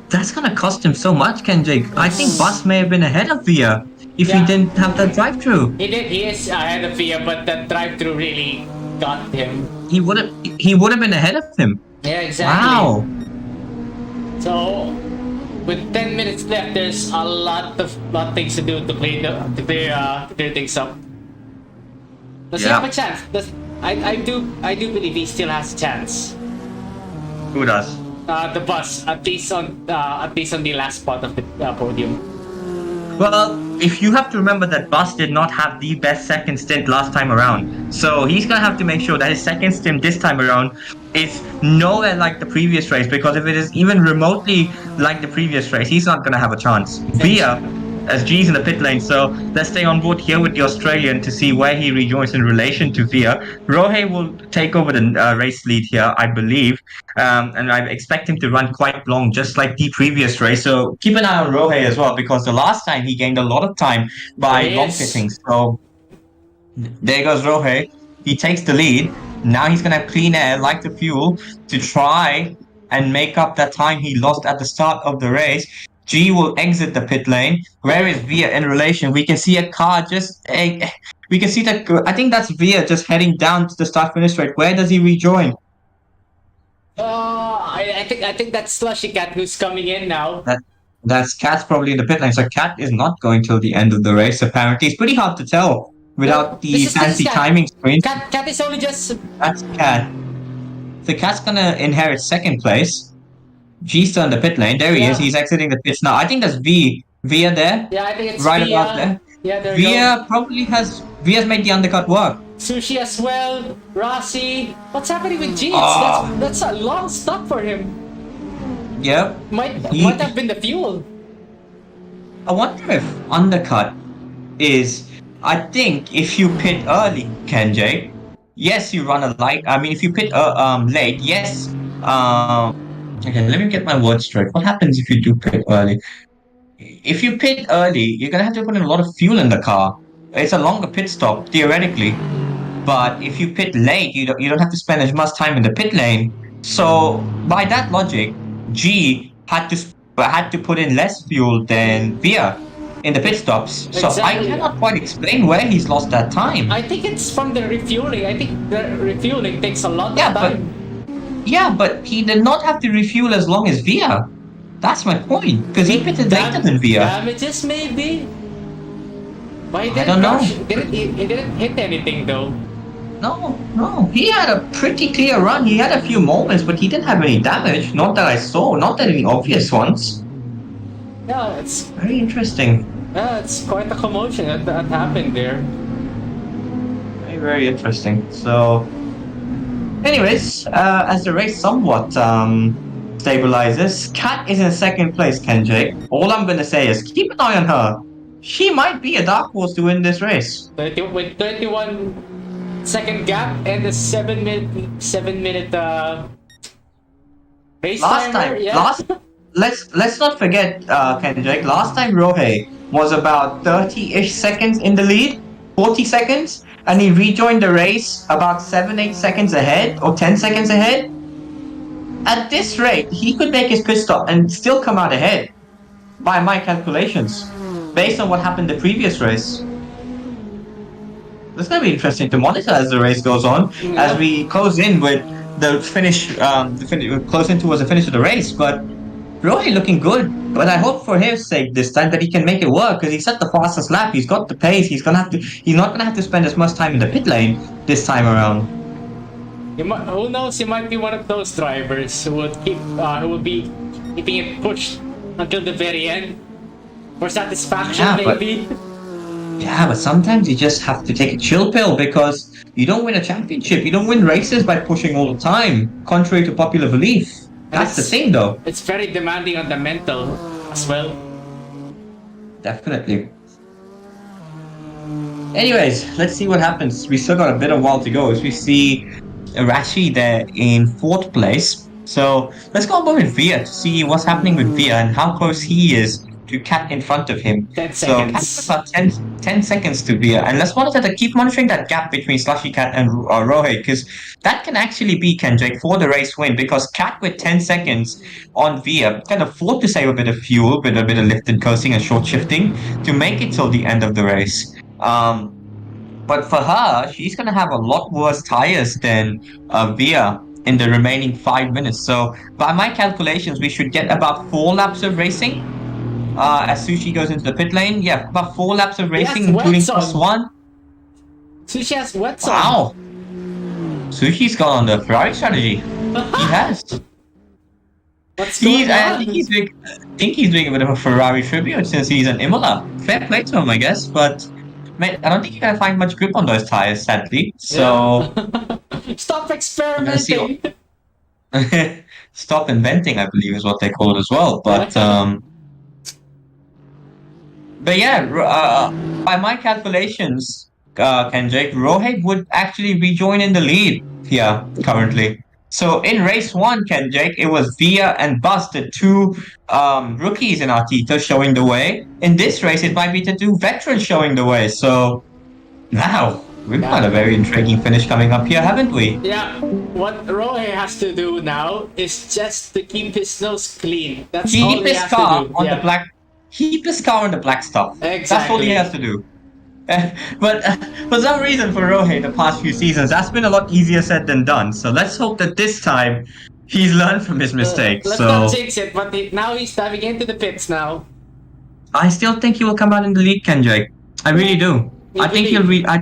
that's gonna cost him so much, Kenjake. I think Bus may have been ahead of Via if he didn't have that drive-through. He did. He is ahead of Via, but that drive-through really got him. He would have been ahead of him. Yeah, exactly. Wow. So, with 10 minutes left, there's a lot of things to do to clear things up. Does he have a chance? I do believe he still has a chance. Who does? The bus, at least on the last spot of the podium. Well, if you have to remember that Bus did not have the best second stint last time around. So he's going to have to make sure that his second stint this time around is nowhere like the previous race, because if it is even remotely like the previous race, he's not going to have a chance. Via, as G's in the pit lane, so let's stay on board here with the Australian to see where he rejoins in relation to Via. Rohe will take over the race lead here, I believe, and I expect him to run quite long, just like the previous race. So keep an eye on Rohe as well, because the last time he gained a lot of time by long pitting. So there goes Rohe. He takes the lead. Now he's going to have clean air, like the fuel, to try and make up that time he lost at the start of the race. G will exit the pit lane. Where is Via in relation? We can see a car we can see that. I think that's Via just heading down to the start finish straight. Where does he rejoin? I think that's Slushy Cat who's coming in now. That's Cat's probably in the pit lane. So Cat is not going till the end of the race. Apparently, it's pretty hard to tell No, without the this is fancy Cat. timing screen. Cat is only just. That's Cat. So Cat's gonna inherit second place. G's still in the pit lane. There he is. Yeah. He's exiting the pits now. I think that's Via there, Yeah, I think it's right about Via. there. Yeah, there you go. Via's made the undercut work. Sushi as well. Rossi. What's happening with G? Oh, That's a long stop for him. yep. Might have been the fuel. I wonder if undercut is. I think if you pit early, Kenjay, yes, you run a light. I mean, if you pit late, yes. Okay, let me get my words straight. What happens if you do pit early? If you pit early, you're gonna have to put in a lot of fuel in the car. It's a longer pit stop theoretically, but if you pit late, you don't have to spend as much time in the pit lane. So by that logic, G had to put in less fuel than Via in the pit stops. So I Exactly. cannot quite explain where he's lost that time. I think it's from the refueling. I think the refueling takes a lot Yeah, of but time. yeah, but he did not have to refuel as long as Via. That's my point, because he pitted later than Via. Damages maybe. But he I didn't don't know. crush. He didn't hit anything though. No. He had a pretty clear run. He had a few moments, but he didn't have any damage. Not that I saw. Not that any obvious ones. Yeah, it's Very interesting. quite a commotion that happened there. Very, very interesting. So, anyways, as the race somewhat stabilizes, Kat is in second place, Kenjay. All I'm gonna say is keep an eye on her. She might be a dark horse to win this race. With 21-second gap and the 7-minute race Last timer. time, Yeah. let's not forget, Kendrick. Last time Rohei was about 30-ish seconds in the lead, 40 seconds, and he rejoined the race about 7-8 seconds ahead or 10 seconds ahead. At this rate, he could make his pit stop and still come out ahead, by my calculations, based on what happened the previous race. It's gonna be interesting to monitor as the race goes on, as we close in with the finish, close in towards the finish of the race. But Rohei looking good. But I hope for his sake this time that he can make it work, because he set the fastest lap. He's got the pace. He's not gonna have to spend as much time in the pit lane this time around. Who knows? He might be one of those drivers who would who will be keeping it pushed until the very end for satisfaction, Yeah, but- maybe. Yeah, but sometimes you just have to take a chill pill, because you don't win a championship. You don't win races by pushing all the time, contrary to popular belief. That's the thing, though. It's very demanding on the mental as well. Definitely. Anyways, let's see what happens. We still got a bit of while to go, as we see Rashi there in fourth place. So let's go over with Via to see what's happening with Via and how close he is to Cat in front of him. 10 So seconds. Cat's about 10 seconds to Via. And let's keep monitoring that gap between Slushy Cat and Rohei, because that can actually be Kendrick for the race win, because Cat with 10 seconds on Via can afford to save a bit of fuel with a bit of lift and coasting and short shifting to make it till the end of the race. But for her, she's going to have a lot worse tires than Via in the remaining 5 minutes. So by my calculations, we should get about 4 laps of racing as Sushi goes into the pit lane. Yeah, about 4 laps of racing, Yes, including wets plus on. 1. Sushi has wets on. Wow. Sushi's gone on the Ferrari strategy. He has. What's going I on? think he's doing a bit of a Ferrari tribute since he's an Imola. Fair play to him, I guess. But man, I don't think you're gonna find much grip on those tires, sadly. So Stop gonna see experimenting. stop inventing, I believe, is what they call it as well. But yeah, by my calculations, Kendrick, Rohit would actually rejoin in the lead here currently. So in race 1, Kendrick, it was Via and Bus, the 2 rookies in Artito, showing the way. In this race, it might be the 2 veterans showing the way. So now we've got a very intriguing finish coming up here, haven't we? Yeah, what Rohei has to do now is just to keep his nose clean. That's all Keep he his has car to do. on Yeah. the black. Keep his car on the black stuff. That's all he Exactly. has to do. But for some reason, for Rohit, the past few seasons, that's been a lot easier said than done. So let's hope that this time He's learned from his mistakes. Let's not So jinx it, but now he's diving into the pits now. I still think he will come out in the lead, Kendrick. I really do. You I think believe? I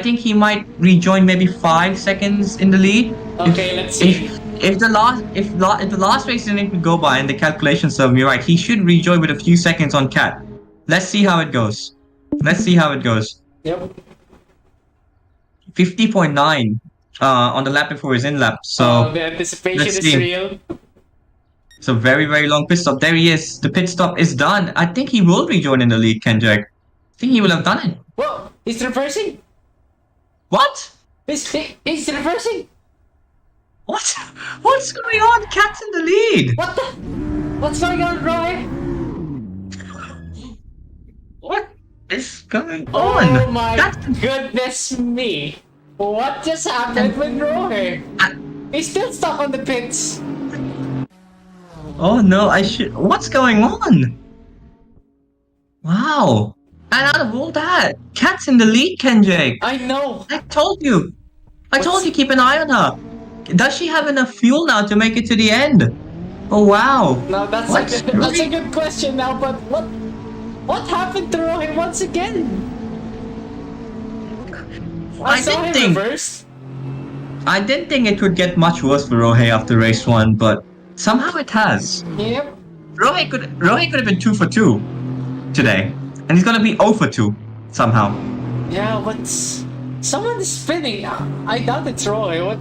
think he might rejoin maybe 5 seconds in the lead. Okay, let's see. If the last race didn't go by and the calculations serve me right, he should rejoin with a few seconds on Cat. Let's see how it goes. Let's see how it goes. Yep. 50.9 on the lap before his in lap. So The anticipation let's is see. real. It's a very, very long pit stop. There he is. The pit stop is done. I think he will rejoin in the lead, Kendrick. I think he will have done it. Whoa! He's reversing. What? He's reversing. What? What's going on? Cat's in the lead. What the? What's going on, Roy? What is going Oh on? my That's- goodness me! What just happened with Roy? He's still stuck on the pits. Oh no, what's going on? Wow. And out of all that, Cat's in the lead, Kenjay. I know. I told you. I told you keep an eye on her. Does she have enough fuel now to make it to the end? Oh wow. Now that's a good question now, but what happened to Roy once again? I saw him reverse. I didn't think it would get much worse for Rohei after race 1, but somehow it has. Yep. Rohei could have been 2 for 2 today, and he's gonna be 0 for 2 somehow. Yeah, but someone is spinning. I doubt it's Roy.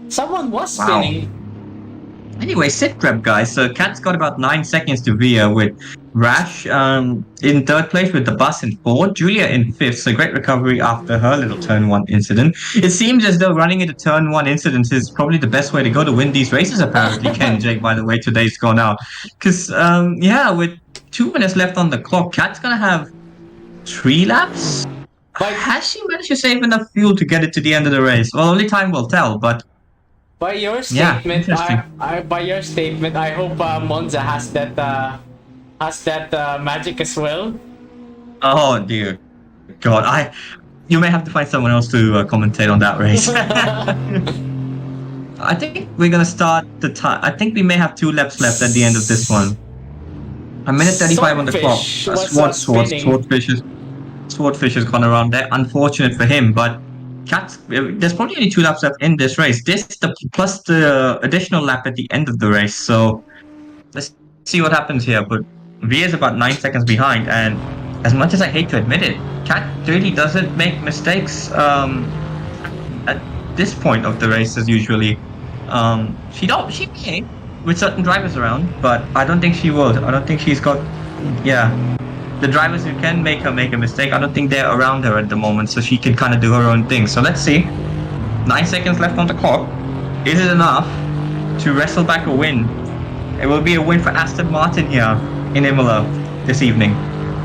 Someone was spinning. Anyway, sit prep, guys. So Cat's got about 9 seconds to veer with Rash in 3rd place with the bus in 4th, Julia in 5th. So great recovery after her little turn 1 incident. It seems as though running into turn 1 incidents is probably the best way to go to win these races, apparently. Ken Jake, by the way, today's gone out. Because, with 2 minutes left on the clock, Cat's going to have 3 laps? But has she managed to save enough fuel to get it to the end of the race? Well, only time will tell, but... By your statement, I hope Monza has that magic as well. Oh dear God! You may have to find someone else to commentate on that race. I think we're gonna start the time. I think we may have 2 laps left at the end of this one. A minute 35 on the clock. Swordfish has gone around there. Unfortunate for him, but there's probably only 2 laps left in this race. Plus the additional lap at the end of the race. So let's see what happens here. But V is about 9 seconds behind, and as much as I hate to admit it, Cat really doesn't make mistakes at this point of the races usually. She may with certain drivers around, but I don't think she will. I don't think she's got the drivers who can make her make a mistake, I don't think they're around her at the moment, so she can kind of do her own thing. So let's see. 9 seconds left on the clock. Is it enough to wrestle back a win? It will be a win for Aston Martin here in Imola this evening.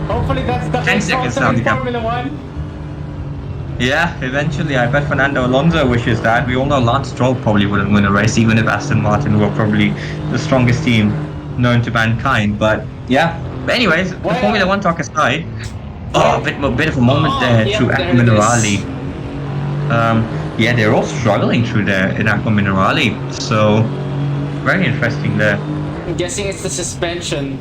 Hopefully that's the 10 seconds now. Formula 1. Yeah, eventually. I bet Fernando Alonso wishes that. We all know Lance Stroll probably wouldn't win a race, even if Aston Martin were probably the strongest team known to mankind. But yeah. But anyways, the Formula 1 talk aside, a bit of a moment there through Acqua Minerale. They're all struggling through there in Acqua Minerale, so very interesting there. I'm guessing it's the suspension.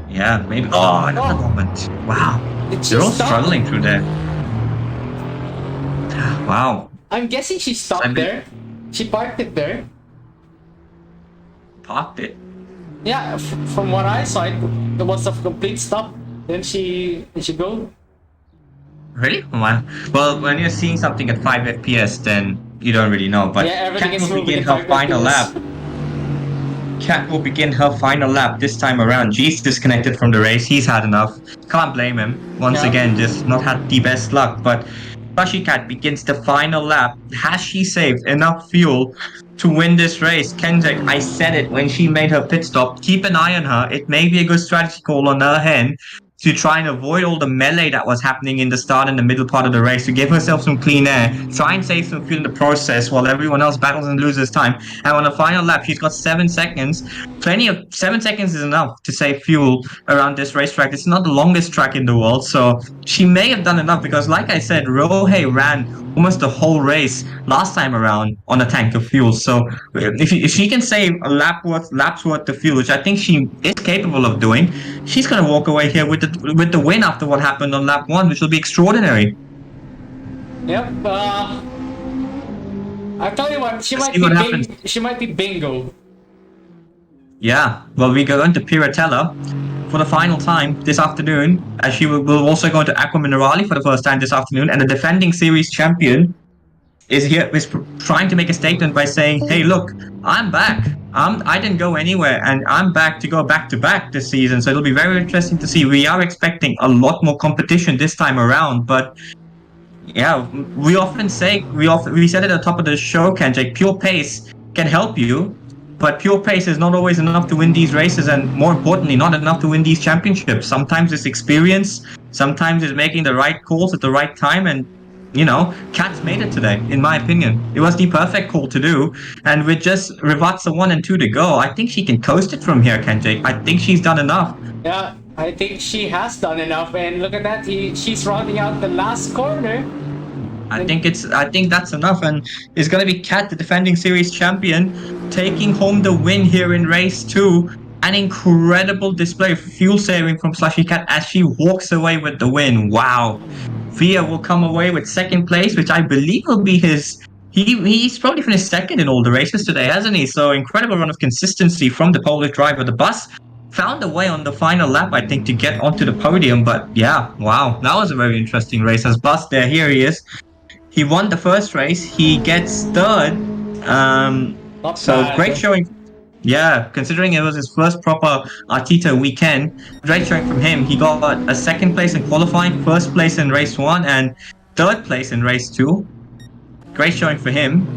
Yeah, maybe. Oh, another moment. Wow, they're all struggling through there. Wow. I'm guessing she stopped there. She parked it there. Parked it? Yeah, from what I saw, it was a complete stop. Then she go. Really? Well, when you're seeing something at 5 FPS, then you don't really know. But everything Cat will begin her final lap. Cat will begin her final lap this time around. G's disconnected from the race. He's had enough. Can't blame him. Once again, just not had the best luck. But Flushy Cat begins the final lap. Has she saved enough fuel to win this race? Kendrick, I said it when she made her pit stop. Keep an eye on her. It may be a good strategy call on her end to try and avoid all the melee that was happening in the start and the middle part of the race, to give herself some clean air, try and save some fuel in the process while everyone else battles and loses time. And on the final lap, she's got 7 seconds. Plenty of 7 seconds is enough to save fuel around this racetrack. It's not the longest track in the world, so she may have done enough because, like I said, Rohei ran almost the whole race last time around on a tank of fuel. So if she can save a laps worth of fuel, which I think she is capable of doing, she's going to walk away here with the win after what happened on lap 1, which will be extraordinary. Yep. I'll tell you what, she might be bingo. Yeah, well, we go into Piratella for the final time this afternoon, as she will also go into Aqua Minerale for the first time this afternoon, and the defending series champion is trying to make a statement by saying, "Hey, look, I'm back. I didn't go anywhere, and I'm back to go back to back this season." So it'll be very interesting to see. We are expecting a lot more competition this time around, but yeah, we said it at the top of the show, Kenjake, pure pace can help you. But pure pace is not always enough to win these races, and more importantly, not enough to win these championships. Sometimes it's experience, sometimes it's making the right calls at the right time, and Kat's made it today, in my opinion. It was the perfect call to do, and with just Rivazza 1 and 2 to go, I think she can coast it from here, Kenjake. I think she's done enough. Yeah, I think she has done enough, and look at that, she's rounding out the last corner. I think that's enough, and it's going to be Kat, the defending series champion, taking home the win here in race 2. An incredible display of fuel saving from Slushy Kat as she walks away with the win. Wow. Via will come away with second place, which I believe will be his. He's probably finished second in all the races today, hasn't he? So incredible run of consistency from the Polish driver. The bus found a way on the final lap, I think, to get onto the podium. But yeah, wow, that was a very interesting race. As Bus there, here he is. He won the first race. He gets third. Great showing. Yeah, considering it was his first proper Artito weekend, great showing from him. He got a second place in qualifying, first place in race 1, and third place in race 2. Great showing for him.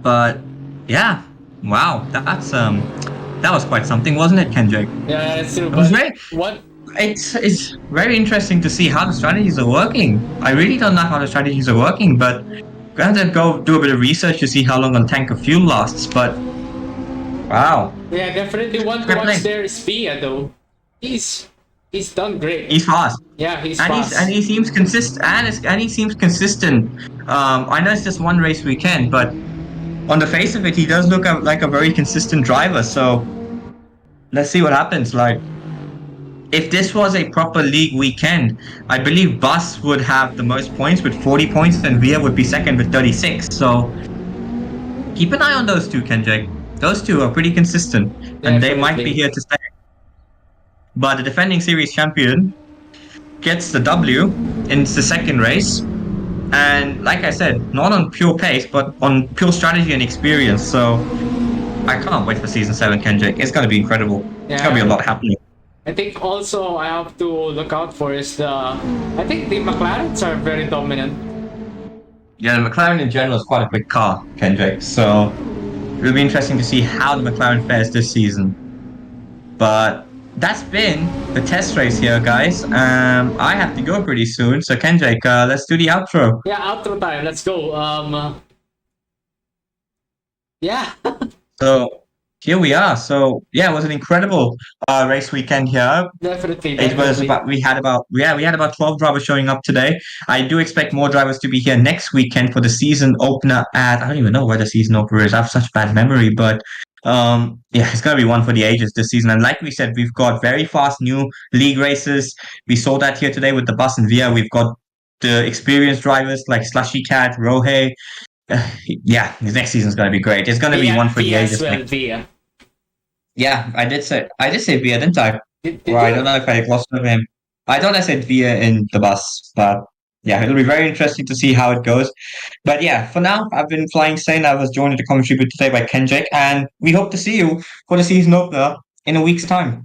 But yeah, wow, that was quite something, wasn't it, Kenjake? Yeah, it's true. It was It's very interesting to see how the strategies are working. I really don't know how the strategies are working, but I'm going to go do a bit of research to see how long a tank of fuel lasts. But wow. Yeah, definitely one to watch there is Via, though. He's done great. He's fast. Yeah, he's fast. And he seems consistent. And he seems consistent. I know it's just one race weekend, but on the face of it, he does look like a very consistent driver. So let's see what happens. Like, if this was a proper league weekend, I believe Bus would have the most points with 40 points, and Via would be second with 36. So keep an eye on those two, Kenjake. Those two are pretty consistent, and they might be here to stay. But the defending series champion gets the W in the second race. And like I said, not on pure pace, but on pure strategy and experience. So I can't wait for season 7, Kenjake. It's going to be incredible. Yeah. It's going to be a lot happening. I think also I have to look out for is I think the McLarens are very dominant. Yeah, the McLaren in general is quite a big car, Kenjake. So it'll be interesting to see how the McLaren fares this season. But that's been the test race here, guys. I have to go pretty soon. So Kenjake, let's do the outro. Yeah, outro time. Let's go. Yeah. So here we are. So yeah, it was an incredible race weekend here. Definitely. It was we had about 12 drivers showing up today. I do expect more drivers to be here next weekend for the season opener I don't even know where the season opener is. I have such bad memory, but yeah, it's gonna be one for the ages this season. And like we said, we've got very fast new league races. We saw that here today with the Bus and Via. We've got the experienced drivers like Slushy Cat, Rohei. Yeah, the next season's gonna be great. It's gonna be one for the ages. Via. Yeah, I did say Via, didn't I? Did I don't know if I lost him. I thought I said Via in the Bus, but yeah, it'll be very interesting to see how it goes. But yeah, for now, I've been flying sane. I was joined in the commentary booth today by Kenjake, and we hope to see you for the season opener in a week's time.